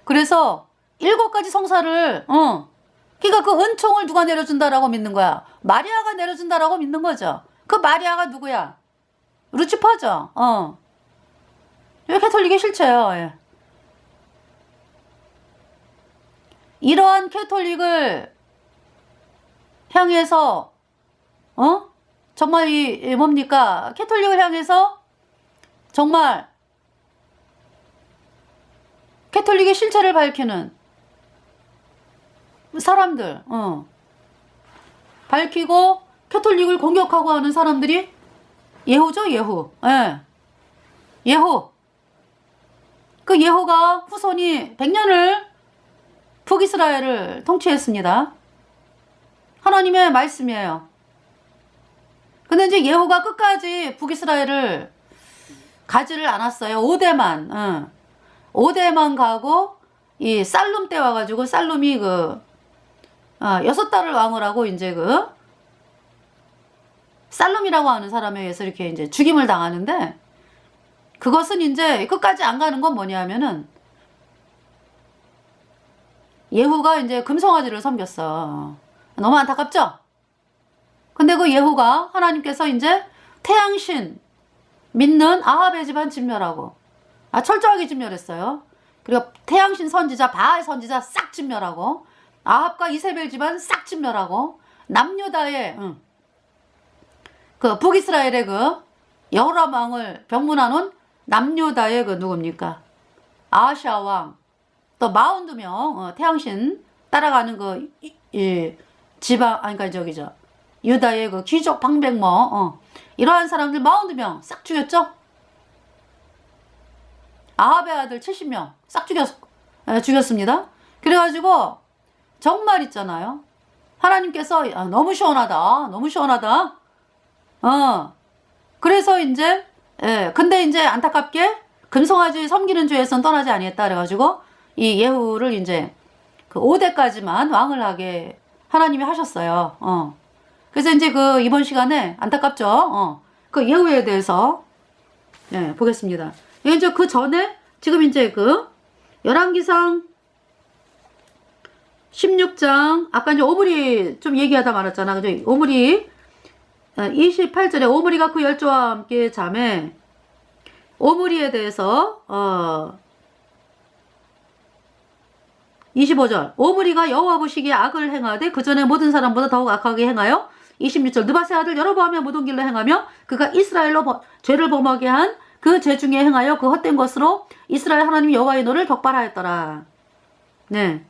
그래서 7가지 성사를, 그러니까 그 은총을 누가 내려준다라고 믿는 거야? 마리아가 내려준다라고 믿는 거죠. 그 마리아가 누구야? 루치퍼죠. 이게 캐톨릭의 실체예요. 예. 이러한 캐톨릭을 향해서 정말 뭡니까? 캐톨릭을 향해서 정말 캐톨릭의 실체를 밝히는 사람들, 밝히고 캐톨릭을 공격하고 하는 사람들이 예후죠, 예후. 예. 예후. 그 예후가 후손이 100년을 북이스라엘을 통치했습니다. 하나님의 말씀이에요. 근데 이제 예후가 끝까지 북이스라엘을 가지를 않았어요. 5대만. 응. 5대만 가고 이 살룸 때 와가지고 살룸이 6달을 왕을 하고 이제 살룸이라고 하는 사람에 의해서 이렇게 이제 죽임을 당하는데, 그것은 이제 끝까지 안 가는 건 뭐냐면은 예후가 이제 금송아지를 섬겼어. 너무 안타깝죠? 근데 그 예후가 하나님께서 이제 태양신 믿는 아합의 집안 진멸하고, 철저하게 진멸했어요. 그리고 태양신 선지자, 바알 선지자 싹 진멸하고, 아합과 이세벨 집안 싹 진멸하고, 남유다의 그 북이스라엘의 여호람 왕을 병문안 남유다의 누굽니까? 아하시아 왕, 또 42명 태양신 따라가는 지방, 그러니까 유다의 귀족 방백모, 이러한 사람들 42명 싹 죽였죠? 아합의 아들 70명 싹 죽였습니다. 그래가지고 정말 있잖아요. 하나님께서 너무 시원하다. 너무 시원하다. 그래서 이제, 근데 이제 안타깝게 금송아지 섬기는 죄에선 떠나지 아니했다. 그래가지고 이 예후를 이제 5대까지만 왕을 하게 하나님이 하셨어요. 그래서 이제 이번 시간에 안타깝죠. 그 예후에 대해서 보겠습니다. 이제 그 전에 지금 이제 열왕기상 16장, 아까 이제 오므리 좀 얘기하다 말았잖아. 그죠? 오므리 28절에 오므리가 그 열조와 함께 잠에, 오므리에 대해서 25절 오므리가 여호와 보시기에 악을 행하되 그 전에 모든 사람보다 더욱 악하게 행하여, 26절 느바세 아들 여로보암의 모든 길로 행하며 그가 이스라엘로 죄를 범하게 한 그 죄 중에 행하여 그 헛된 것으로 이스라엘 하나님 여호와의 노를 격발하였더라. 네.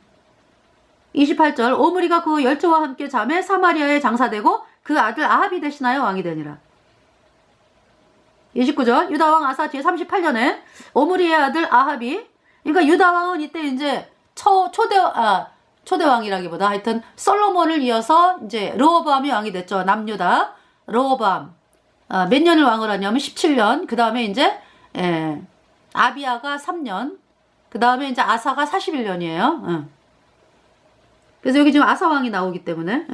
28절 오므리가 그 열조와 함께 잠에 사마리아에 장사되고 그 아들 아합이 대신하여 왕이 되니라. 29절 유다왕 아사 뒤에 38년에 오므리의 아들 아합이, 그러니까 유다왕은 이때 이제 초대왕이라기보다 하여튼 솔로몬을 이어서 이제 르호보암이 왕이 됐죠. 남유다 르호보암. 몇 년을 왕을 하냐면 17년. 그 다음에 이제 아비야가 3년. 그 다음에 이제 아사가 41년이에요. 그래서 여기 지금 아사왕이 나오기 때문에,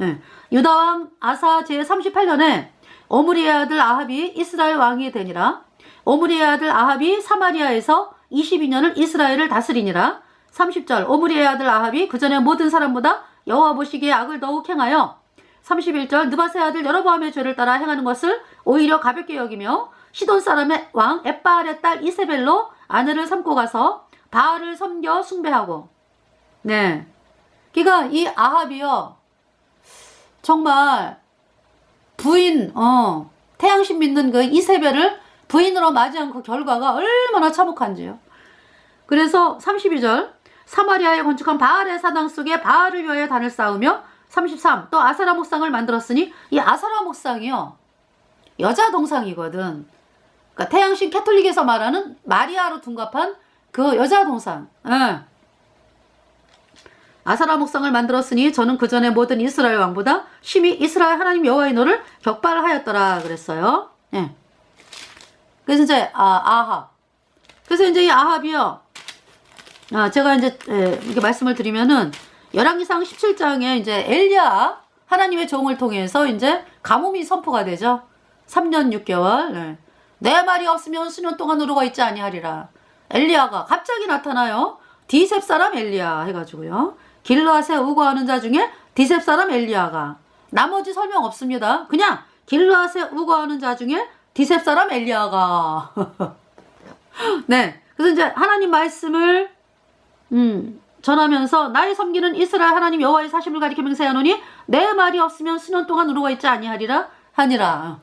유다왕 아사 제 38년에 오므리의 아들 아합이 이스라엘 왕이 되니라. 오므리의 아들 아합이 사마리아에서 22년을 이스라엘을 다스리니라. 30절 오므리의 아들 아합이 그 전에 모든 사람보다 여호와 보시기에 악을 더욱 행하여, 31절 느바세 아들 여로보암의 죄를 따라 행하는 것을 오히려 가볍게 여기며 시돈 사람의 왕 엣바알의 딸 이세벨로 아내를 삼고 가서 바알을 섬겨 숭배하고. 네, 그러니까 이 아합이요 정말 부인 태양신 믿는 그 이세벨을 부인으로 맞이한 그 결과가 얼마나 참혹한지요. 그래서 32절 사마리아에 건축한 바알의 사당 속에 바알을 위하여 단을 쌓으며, 33 또 아사라 목상을 만들었으니, 이 아사라 목상이요 여자 동상이거든. 그러니까 태양신 캐톨릭에서 말하는 마리아로 둔갑한 그 여자 동상. 아사라 목상을 만들었으니 저는 그 전에 모든 이스라엘 왕보다 심히 이스라엘 하나님 여호와의 노를 격발하였더라 그랬어요. 그래서 이제 아합. 그래서 이제 이 아합이요. 제가 이제 이렇게 말씀을 드리면은 열왕기상 17장에 이제 엘리야 하나님의 종을 통해서 이제 가뭄이 선포가 되죠. 3년 6개월. 내 말이 없으면 수년 동안 누르고 있지 아니하리라. 엘리야가 갑자기 나타나요. 디셉 사람 엘리야 해가지고요. 길르앗에 우거하는 자 중에 디셉 사람 엘리야가, 나머지 설명 없습니다. 그냥 길르앗에 우거하는 자 중에 디셉 사람 엘리야가. 네, 그래서 이제 하나님 말씀을 전하면서 나의 섬기는 이스라엘 하나님 여호와의 사심을 가리켜 맹세하노니 내 말이 없으면 수년 동안 누르고 있지 아니하리라 하니라.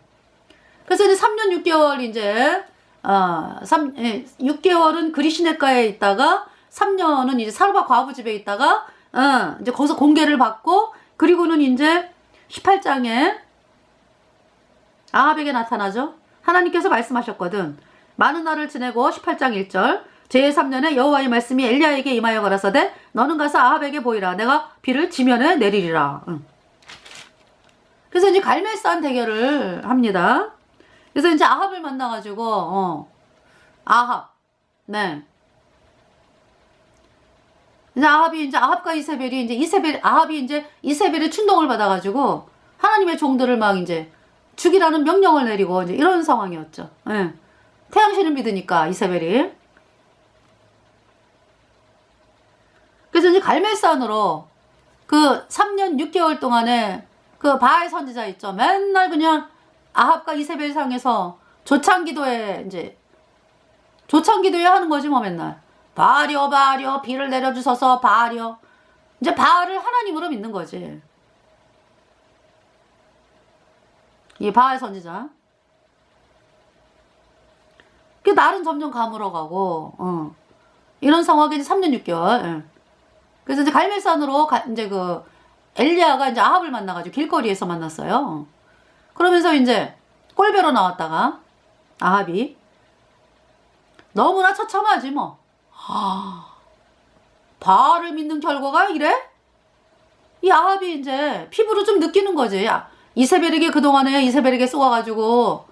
그래서 이제 3년 6개월 이제 6개월은 그리시네가에 있다가 3년은 이제 사르밧 과부 집에 있다가 이제 거기서 공개를 받고, 그리고는 이제 18장에 아합에게 나타나죠. 하나님께서 말씀하셨거든. 많은 날을 지내고 18장 1절 제3년에 여호와의 말씀이 엘리야에게 임하여 가라사대 너는 가서 아합에게 보이라. 내가 비를 지면에 내리리라. 그래서 이제 갈멜산 대결을 합니다. 그래서 이제 아합을 만나가지고, 아합. 네. 이제 아합과 이세벨이 아합이 이제 이세벨의 충동을 받아가지고 하나님의 종들을 막 이제 죽이라는 명령을 내리고 이제 이런 상황이었죠. 예. 태양신을 믿으니까 이세벨이. 그래서 이제 갈멜산으로 그 3년 6개월 동안에 그 바알 선지자 있죠. 맨날 그냥 아합과 이세벨 상에서 조창기도회 하는 거지 뭐 맨날. 바알이여 비를 내려주소서 바알이여. 이제 바알을 하나님으로 믿는 거지. 이 바알 선지자. 그 날은 점점 가물어가고 이런 상황이 이제 3년 6개월. 예. 그래서 이제 갈멜산으로 이제 그 엘리야가 이제 아합을 만나가지고 길거리에서 만났어요. 그러면서 이제 꼴배로 나왔다가 아합이 너무나 처참하지 뭐. 바알을 믿는 결과가 이래? 이 아합이 이제 피부로 좀 느끼는 거지. 이세벨에게 쏘아가지고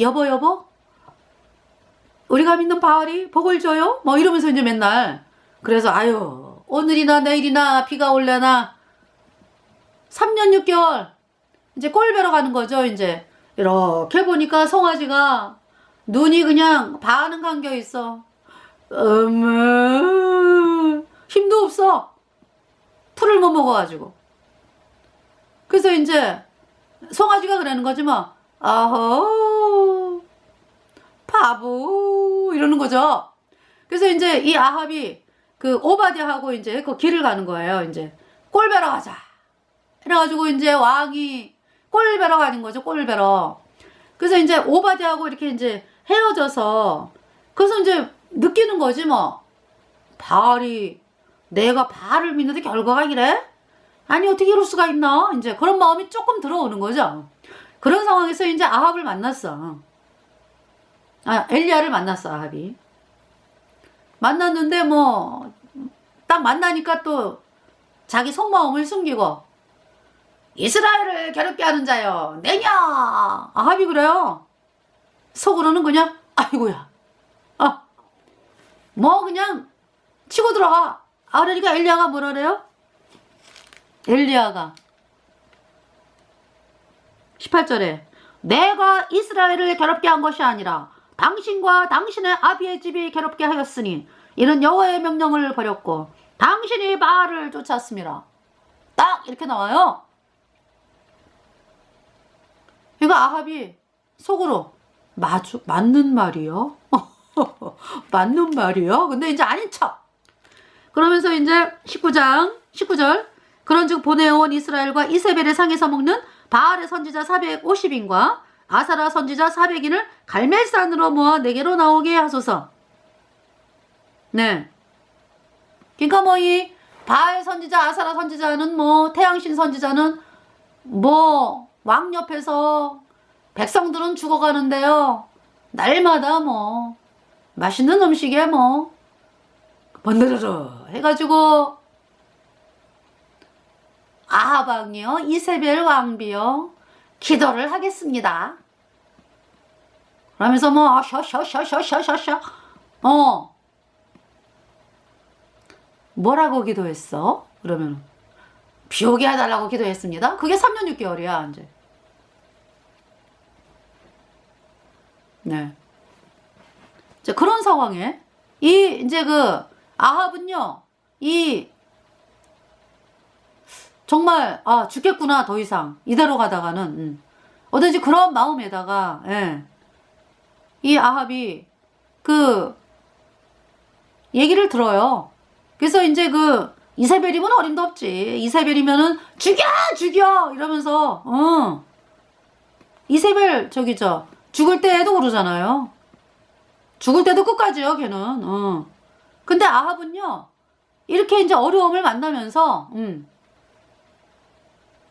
여보 우리가 믿는 바알이 복을 줘요? 뭐 이러면서 이제 맨날 그래서 아유 오늘이나 내일이나 비가 올래나 3년 6개월 이제 꼴배로 가는 거죠. 이제 이렇게 보니까 송아지가 눈이 그냥 반은 감겨 있어. 어머 힘도 없어. 풀을 못 먹어가지고. 그래서 이제 송아지가 그러는 거지 뭐. 아허 바보 이러는 거죠. 그래서 이제 이 아합이 그 오바댜하고 이제 그 길을 가는 거예요. 이제 꼴배러 가자. 그래가지고 이제 왕이 꼴배러 가는 거죠. 꼴배러. 그래서 이제 오바댜하고 이렇게 이제 헤어져서 그래서 이제 느끼는 거지 뭐. 내가 바알을 믿는데 결과가 이래? 아니 어떻게 이럴 수가 있나? 이제 그런 마음이 조금 들어오는 거죠. 그런 상황에서 이제 아합을 만났어. 엘리야를 만났어 아합이. 만났는데 뭐 딱 만나니까 또 자기 속마음을 숨기고 이스라엘을 괴롭게 하는 자여 내냐 아합이 그래요. 속으로는 그냥 아이고야 뭐 그냥 치고 들어가. 그러니까 엘리야가 뭐라 그래요? 엘리야가 18절에 내가 이스라엘을 괴롭게 한 것이 아니라 당신과 당신의 아비의 집이 괴롭게 하였으니 이는 여호와의 명령을 버렸고 당신이 바알을 쫓았습니다. 딱 이렇게 나와요. 이거 아합이 속으로 맞는 말이요? 맞는 말이요? 근데 이제 아닌 척. 그러면서 이제 19절 그런즉 보내어온 이스라엘과 이세벨의 상에서 먹는 바알의 선지자 450인과 아사라 선지자 400인을 갈멜산으로 모아 내게로 나오게 하소서. 네. 그러니까 뭐 이 바알 선지자, 아사라 선지자는 뭐 태양신 선지자는 뭐 왕 옆에서 백성들은 죽어가는데요. 날마다 뭐 맛있는 음식에 뭐 번드르르 해가지고 아합 왕이요 이세벨 왕비요 기도를 하겠습니다. 그러면서 뭐 셔셔셔셔셔셔 뭐라고 기도했어? 그러면 비 오게 해달라고 기도했습니다. 그게 3년 6개월이야 이제. 네. 이제 그런 상황에 이제 그 아합은요 정말 죽겠구나 더 이상 이대로 가다가는 어쩐지 그런 마음에다가 이 아합이 그 얘기를 들어요. 그래서 이제 그 이세벨이면 어림도 없지. 이세벨이면은 죽여 이러면서 이세벨 죽을 때에도 그러잖아요. 죽을 때도 끝까지요 걔는. 근데 아합은요 이렇게 이제 어려움을 만나면서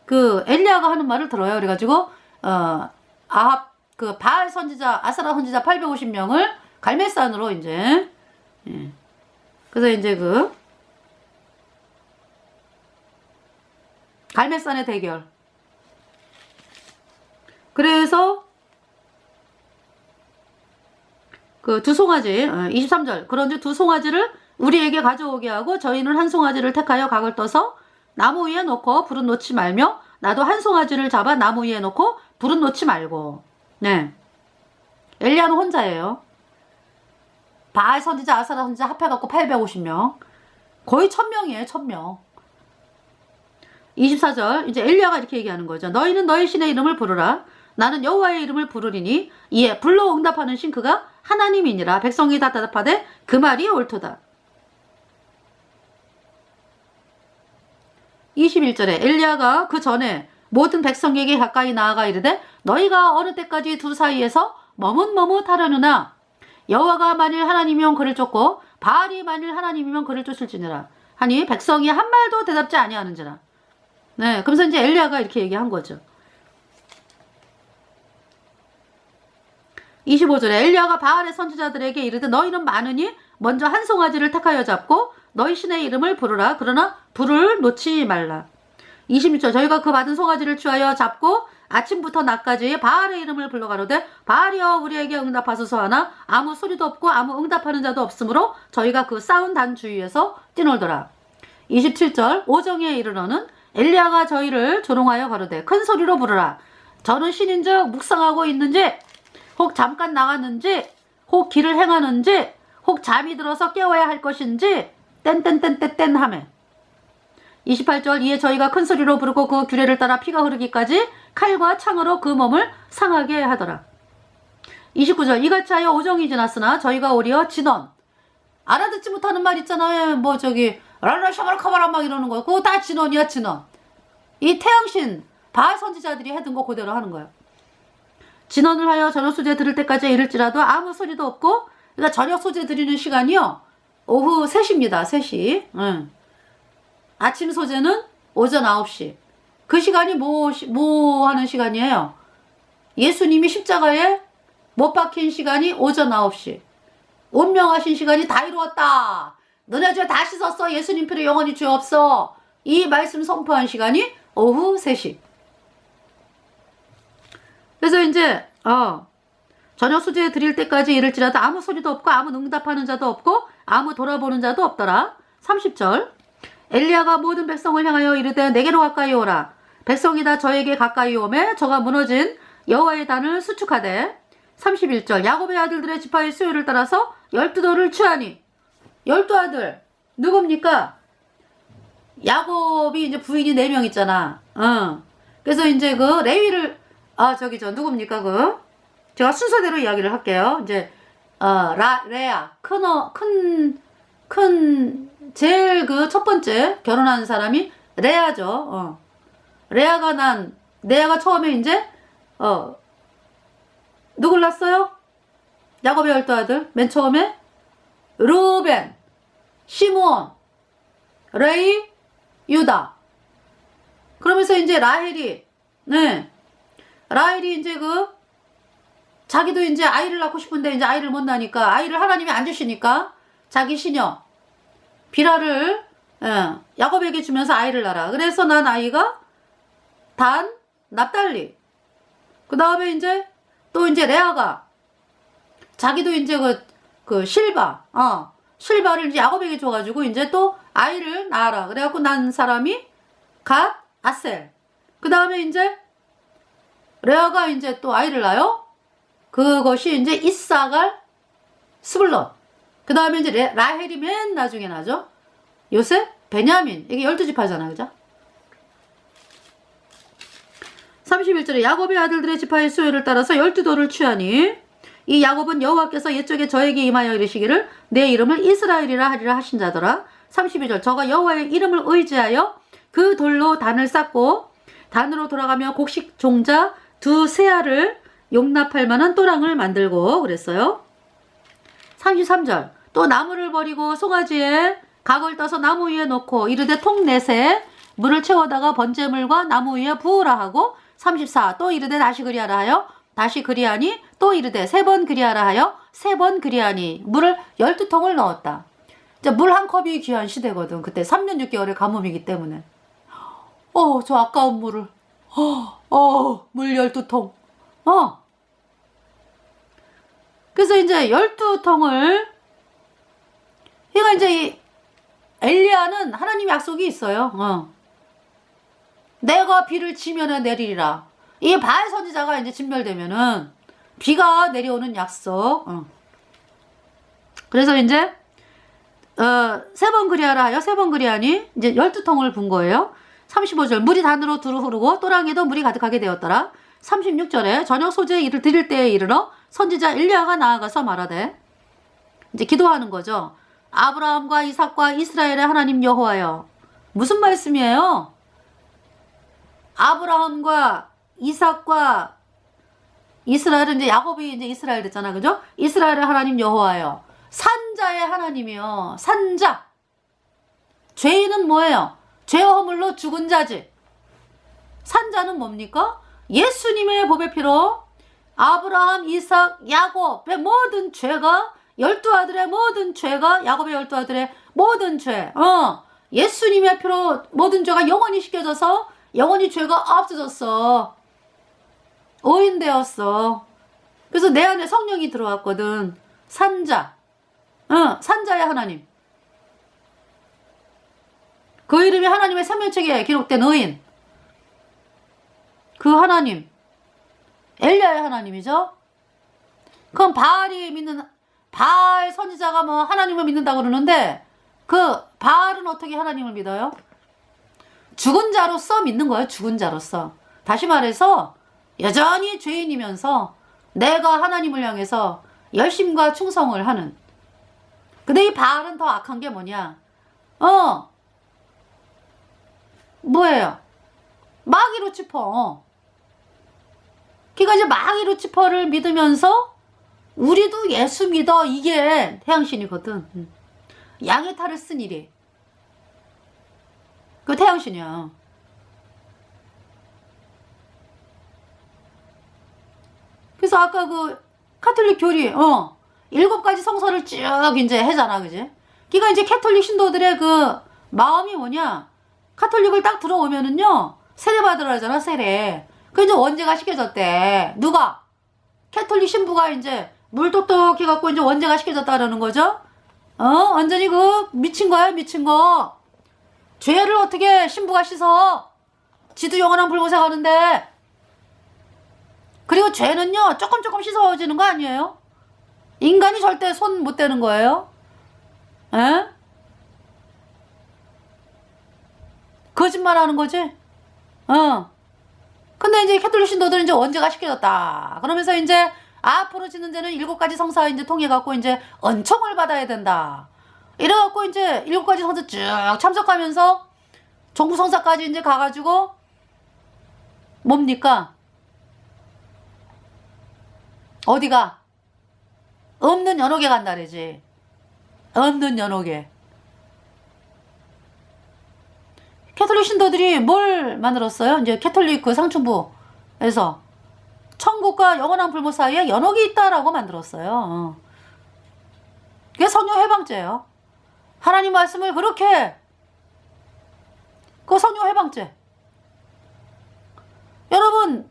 그 엘리야가 하는 말을 들어요. 그래가지고 아합 그 바알 선지자 아사라 선지자 850명을 갈멜산으로 이제 그래서 이제 그 갈멜산의 대결 그래서 그 두 송아지 23절 그런즉 두 송아지를 우리에게 가져오게 하고 저희는 한 송아지를 택하여 각을 떠서 나무 위에 놓고 불은 놓지 말며 나도 한 송아지를 잡아 나무 위에 놓고 불은 놓지 말고. 네. 엘리야는 혼자예요. 바알 선지자, 아사라 선지자 합해갖고 850명. 거의 1000명이에요, 1000명. 24절, 이제 엘리야가 이렇게 얘기하는 거죠. 너희는 너희 신의 이름을 부르라. 나는 여호와의 이름을 부르리니 이에 불로 응답하는 신 그가 하나님이니라. 백성이 다 대답하되 그 말이 옳도다. 21절에 엘리야가 그 전에 모든 백성에게 가까이 나아가 이르되 너희가 어느 때까지 두 사이에서 머뭇머뭇하려느냐. 여호와가 만일 하나님이면 그를 쫓고 바알이 만일 하나님이면 그를 쫓을지니라 하니 백성이 한 말도 대답지 아니하는지라. 네, 그래서 이제 엘리야가 이렇게 얘기한 거죠. 25절에 엘리야가 바알의 선지자들에게 이르되 너희는 많으니 먼저 한 송아지를 택하여 잡고 너희 신의 이름을 부르라. 그러나 불을 놓지 말라. 26절 저희가 그 받은 송아지를 취하여 잡고 아침부터 낮까지 바알의 이름을 불러가로되 바알이여 우리에게 응답하소서 하나 아무 소리도 없고 아무 응답하는 자도 없으므로 저희가 그 싸운 단 주위에서 뛰놀더라. 27절 오정에 이르러는 엘리야가 저희를 조롱하여 가로되 큰 소리로 부르라. 저는 신인즉 묵상하고 있는지 혹 잠깐 나갔는지 혹 길을 행하는지 혹 잠이 들어서 깨워야 할 것인지 땐 하매. 28절 이에 저희가 큰 소리로 부르고 그 규례를 따라 피가 흐르기까지 칼과 창으로 그 몸을 상하게 하더라. 29절 이같이 하여 오정이 지났으나 저희가 오리어 진원. 알아듣지 못하는 말 있잖아요. 뭐 저기 랄라샤바라카바라 막 이러는 거. 그거 다 진원이야 진원. 이 태양신 바알 선지자들이 해둔 거 그대로 하는 거예요. 진원을 하여 저녁 소재 들을 때까지 이를지라도 아무 소리도 없고 그러니까 저녁 소재 드리는 시간이요. 오후 3시입니다. 3시. 응. 아침 소재는 오전 9시. 그 시간이 뭐 하는 시간이에요? 예수님이 십자가에 못 박힌 시간이 오전 9시. 운명하신 시간이 다 이루었다. 너네 죄 다 씻었어. 예수님 피로 영원히 죄 없어. 이 말씀 선포한 시간이 오후 3시. 그래서 이제 저녁 수제 드릴 때까지 이를지라도 아무 소리도 없고 아무 응답하는 자도 없고 아무 돌아보는 자도 없더라. 30절 엘리야가 모든 백성을 향하여 이르되 내게로 가까이 오라. 백성이 다 저에게 가까이 오매 저가 무너진 여호와의 단을 수축하되. 31절 야곱의 아들들의 지파의 수요를 따라서 12돌을 취하니. 12아들 누굽니까? 야곱이 이제 부인이 4명 있잖아. 그래서 이제 그 레위를 누굽니까? 제가 순서대로 이야기를 할게요. 이제 레아 제일 그 첫 번째 결혼한 사람이 레아죠. 레아가 처음에 이제 누굴 낳았어요? 야곱의 12아들 맨 처음에 루벤, 시므온, 레위, 유다. 그러면서 이제 라헬이 이제 자기도 이제 아이를 낳고 싶은데 이제 아이를 못 낳으니까 아이를 하나님이 안 주시니까 자기 시녀 비라를 야곱에게 주면서 아이를 낳아. 그래서 난 아이가 단, 납달리. 그 다음에 이제 또 이제 레아가 자기도 이제 실바를 이제 야곱에게 줘가지고 이제 또 아이를 낳아라. 그래갖고 난 사람이 갓, 아셀. 그 다음에 이제 레아가 이제 또 아이를 낳아요. 그것이 이제 이사갈, 스불론. 그 다음에 이제 라헬이 맨 나중에 나죠. 요셉, 베냐민. 이게 12지파잖아, 그죠? 31절에 야곱의 아들들의 지파의 수요를 따라서 12돌을 취하니 이 야곱은 여호와께서 옛적에 저에게 임하여 이르시기를 내 이름을 이스라엘이라 하리라 하신 자더라. 32절 저가 여호와의 이름을 의지하여 그 돌로 단을 쌓고 단으로 돌아가며 곡식 종자 2세알을 용납할 만한 또랑을 만들고 그랬어요. 33절 또 나무를 버리고 송아지에 각을 떠서 나무 위에 놓고 이르되 통 넷에 물을 채워다가 번제물과 나무 위에 부으라 하고 34 또 이르되 다시 그리하라 하여 다시 그리하니 또 이르되 3번 그리하라 하여 3번 그리하니 물을 12통을 넣었다. 물 한 컵이 귀한 시대거든. 그때 3년 6개월의 가뭄이기 때문에 저 아까운 물을 물 12통 그래서 이제 12통을, 그러니까 이제 이 엘리야는 하나님 약속이 있어요. 내가 비를 지면에 내리리라. 이 바알 선지자가 이제 진멸되면은 비가 내려오는 약속. 그래서 이제 3번 그리하라 하여 3번 그리하니 이제 12통을 분 거예요. 35절 물이 단으로 두루 흐르고 또랑에도 물이 가득하게 되었더라. 36절에 저녁 소재에 이를 드릴 때에 이르러 선지자 엘리야가 나아가서 말하되, 이제 기도하는 거죠. 아브라함과 이삭과 이스라엘의 하나님 여호와여. 무슨 말씀이에요? 아브라함과 이삭과 이스라엘은 이제 야곱이 이제 이스라엘 됐잖아, 그죠? 이스라엘의 하나님 여호와여. 산자의 하나님이요. 산자. 죄인은 뭐예요? 죄와 허물로 죽은 자지. 산자는 뭡니까? 예수님의 보배 피로 아브라함, 이삭, 야곱의 모든 죄가, 12아들의 모든 죄가, 야곱의 12아들의 모든 죄, 예수님의 피로 모든 죄가 영원히 씻겨져서 영원히 죄가 없어졌어. 오인되었어. 그래서 내 안에 성령이 들어왔거든. 산자. 산자의 하나님. 그 이름이 하나님의 생명책에 기록된 의인. 그 하나님. 엘리야의 하나님이죠. 그럼 바알이 믿는, 바알 선지자가 뭐 하나님을 믿는다고 그러는데, 그 바알은 어떻게 하나님을 믿어요? 죽은 자로서 믿는 거예요. 죽은 자로서. 다시 말해서 여전히 죄인이면서 내가 하나님을 향해서 열심과 충성을 하는. 근데 이 바알은 더 악한 게 뭐냐? 뭐예요? 마귀 루치퍼. 그러니까 이제 마귀 루치퍼를 믿으면서 우리도 예수 믿어. 이게 태양신이거든. 양의 탈을 쓴 일이. 그 태양신이야. 그래서 아까 그 카톨릭 교리, 7가지 성서를 쭉 이제 해잖아, 그지? 그러니까 이제 캐톨릭 신도들의 그 마음이 뭐냐? 카톨릭을 딱 들어오면은요, 세례 받으라 하잖아, 세례. 그 이제 원죄가 시켜졌대. 누가? 캐톨릭 신부가 이제 물 똑똑히 갖고 이제 원죄가 시켜졌다라는 거죠? 완전히 그 미친 거야, 미친 거. 죄를 어떻게 신부가 씻어? 지도 영원한 불못에 가는데. 그리고 죄는요, 조금 씻어지는 거 아니에요? 인간이 절대 손 못 대는 거예요. 에? 거짓말 하는 거지? 근데 이제 캐톨릭 신도들은 이제 원죄가 시켜졌다. 그러면서 이제 앞으로 짓는 죄는 7가지 성사 이제 통해갖고 이제 은총을 받아야 된다. 이래갖고 이제 7가지 성사 쭉 참석하면서 종부성사까지 이제 가가지고 뭡니까? 어디가? 없는 연옥에 간다래지. 없는 연옥에. 캐톨릭 신도들이 뭘 만들었어요? 이제 캐톨릭 그 상층부에서 천국과 영원한 불못 사이에 연옥이 있다라고 만들었어요. 그게 성령 해방죄예요. 하나님 말씀을 그렇게, 그 성령 해방죄. 여러분,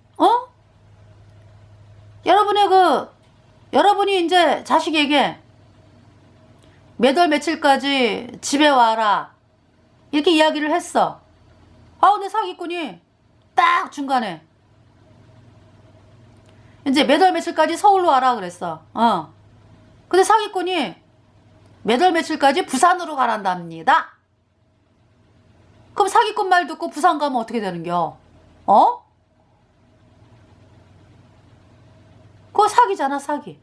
여러분이 이제 자식에게 몇 월 며칠까지 집에 와라. 이렇게 이야기를 했어. 근데 사기꾼이 딱 중간에 이제 몇 월 며칠까지 서울로 와라 그랬어. 근데 사기꾼이 몇 월 며칠까지 부산으로 가란답니다. 그럼 사기꾼 말 듣고 부산 가면 어떻게 되는겨? 그거 사기잖아, 사기.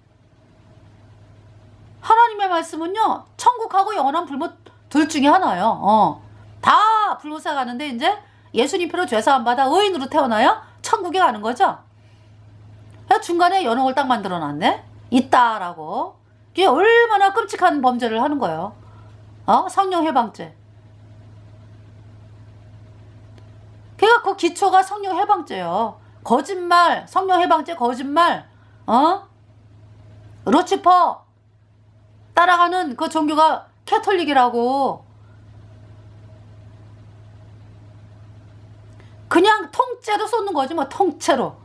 하나님의 말씀은요, 천국하고 영원한 불못 둘 중에 하나요. 다 불못에 가는데 이제 예수님 피로 죄사함 받아 의인으로 태어나요? 천국에 가는 거죠. 중간에 연옥을 딱 만들어 놨네. 있다라고. 이게 얼마나 끔찍한 범죄를 하는 거예요. 성령 해방죄. 그러니까 그 기초가 성령 해방죄예요. 거짓말, 성령 해방죄, 거짓말, 루치퍼 따라가는 그 종교가 캐톨릭이라고. 그냥 통째로 쏟는 거지 뭐, 통째로.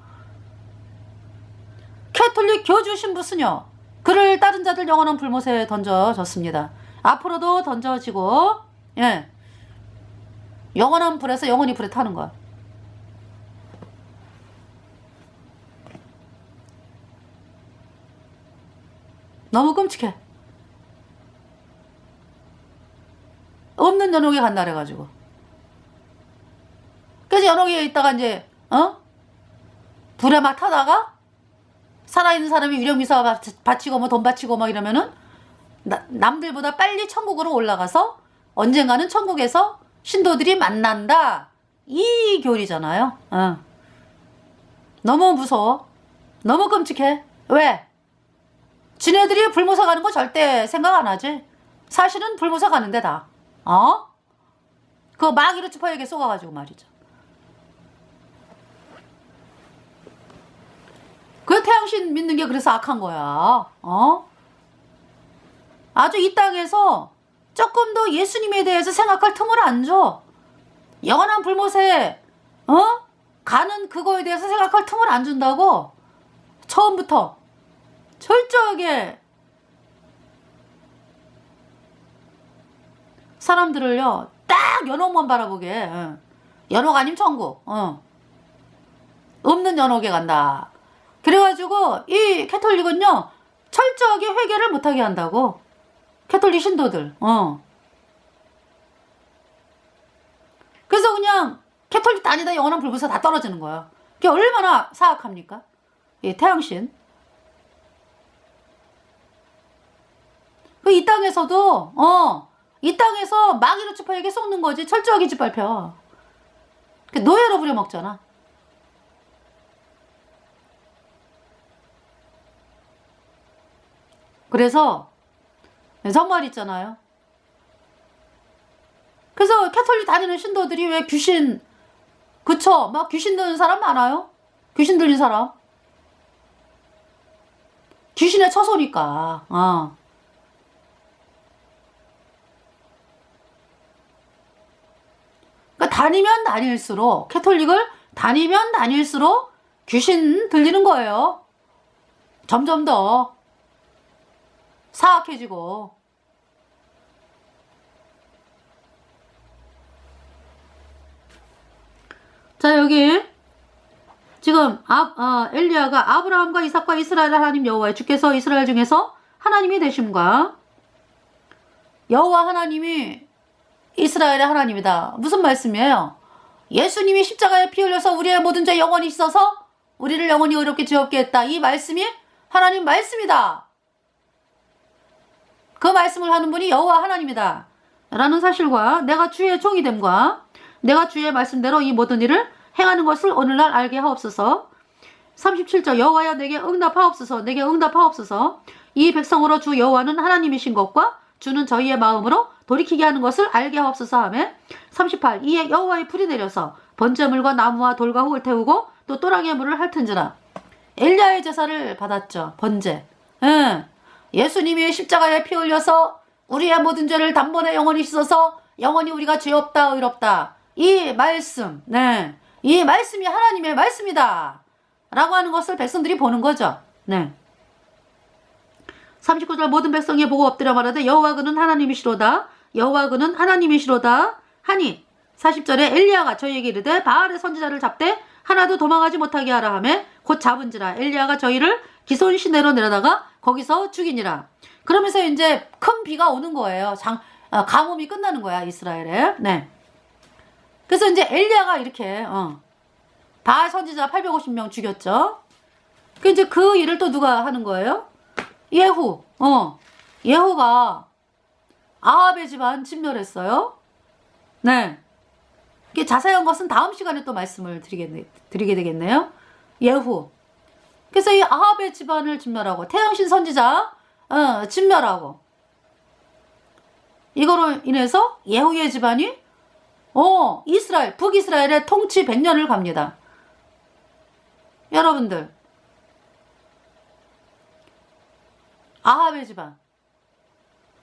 캐톨릭 교주 신부 수녀 그를 따른 자들 영원한 불못에 던져졌습니다. 앞으로도 던져지고 예, 영원한 불에서 영원히 불에 타는 거야. 너무 끔찍해. 없는 연옥에 간다 그래가지고. 그래서 연옥에 있다가 이제 불에 막 타다가 살아있는 사람이 위령미사 바치고 뭐 돈 바치고 막 이러면은 남들보다 빨리 천국으로 올라가서 언젠가는 천국에서 신도들이 만난다. 이 교리잖아요. 너무 무서워. 너무 끔찍해. 왜? 지네들이 불모사 가는 거 절대 생각 안 하지. 사실은 불모사 가는데 다. 그거 마귀로 짚어에게 쏘가가지고 말이죠. 그 태양신 믿는 게 그래서 악한 거야. 아주 이 땅에서 조금 더 예수님에 대해서 생각할 틈을 안 줘. 영원한 불못에 가는 그거에 대해서 생각할 틈을 안 준다고. 처음부터 철저하게 사람들을요 딱 연옥만 바라보게. 연옥 아님 천국. 없는 연옥에 간다. 그래가지고 이 캐톨릭은요 철저하게 회개를 못하게 한다고. 캐톨릭 신도들. 그래서 그냥 캐톨릭 다니다 영원한 불못에 다 떨어지는 거야. 그게 얼마나 사악합니까? 이 태양신. 이 땅에서도 이 땅에서 마귀로 짚어에게 쏟는 거지. 철저하게 짓밟혀. 노예로 부려먹잖아. 그래서 정말 있잖아요. 그래서 캐톨릭 다니는 신도들이 왜 귀신, 그쵸? 막 귀신 들린 사람 많아요. 귀신 들린 사람. 귀신의 처소니까. 그러니까 다니면 다닐수록, 캐톨릭을 다니면 다닐수록 귀신 들리는 거예요. 점점 더 사악해지고. 자, 여기 지금 엘리야가 아브라함과 이삭과 이스라엘 하나님 여호와의 주께서 이스라엘 중에서 하나님이 되심과 여호와 하나님이 이스라엘의 하나님이다. 무슨 말씀이에요? 예수님이 십자가에 피 흘려서 우리의 모든 죄 영원히 씻어서 우리를 영원히 의롭게 지었게 했다. 이 말씀이 하나님 말씀이다. 그 말씀을 하는 분이 여호와 하나님이다. 라는 사실과 내가 주의 종이 됨과 내가 주의 말씀대로 이 모든 일을 행하는 것을 오늘날 알게 하옵소서. 37절 여호와여 내게 응답하옵소서. 내게 응답하옵소서. 이 백성으로 주 여호와는 하나님이신 것과 주는 저희의 마음으로 돌이키게 하는 것을 알게 하옵소서 하며 38 이에 여호와의 불이 내려서 번제물과 나무와 돌과 흙을 태우고 또 또랑의 물을 핥은지라. 엘리야의 제사를 받았죠. 번제. 예수님이 십자가에 피 흘려서 우리의 모든 죄를 단번에 영원히 씻어서 영원히 우리가 죄 없다 의롭다. 이 말씀, 이 말씀이 하나님의 말씀이다 라고 하는 것을 백성들이 보는 거죠. 39절 모든 백성이 보고 엎드려 말하되 여호와 그는 하나님이시로다. 여호와 그는 하나님이시로다 하니 40절에 엘리야가 저희에게 이르되 바알의 선지자를 잡되 하나도 도망하지 못하게 하라 하며 곧 잡은지라. 엘리야가 저희를 기손 시내로 내려다가 거기서 죽이니라. 그러면서 이제 큰 비가 오는 거예요. 가뭄이 끝나는 거야 이스라엘에. 그래서 이제 엘리야가 이렇게 바알 선지자 850명 죽였죠. 그 이제 그 일을 또 누가 하는 거예요? 예후. 예후가 아합의 집안 진멸했어요. 이게 자세한 것은 다음 시간에 또 말씀을 드리게 되겠네요. 예후. 그래서 이 아합의 집안을 진멸하고 태양신 선지자 진멸하고 이거로 인해서 예후의 집안이 이스라엘 북이스라엘의 통치 100년을 갑니다. 여러분들 아합의 집안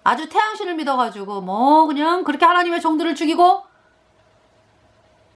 아주 태양신을 믿어가지고 뭐 그냥 그렇게 하나님의 종들을 죽이고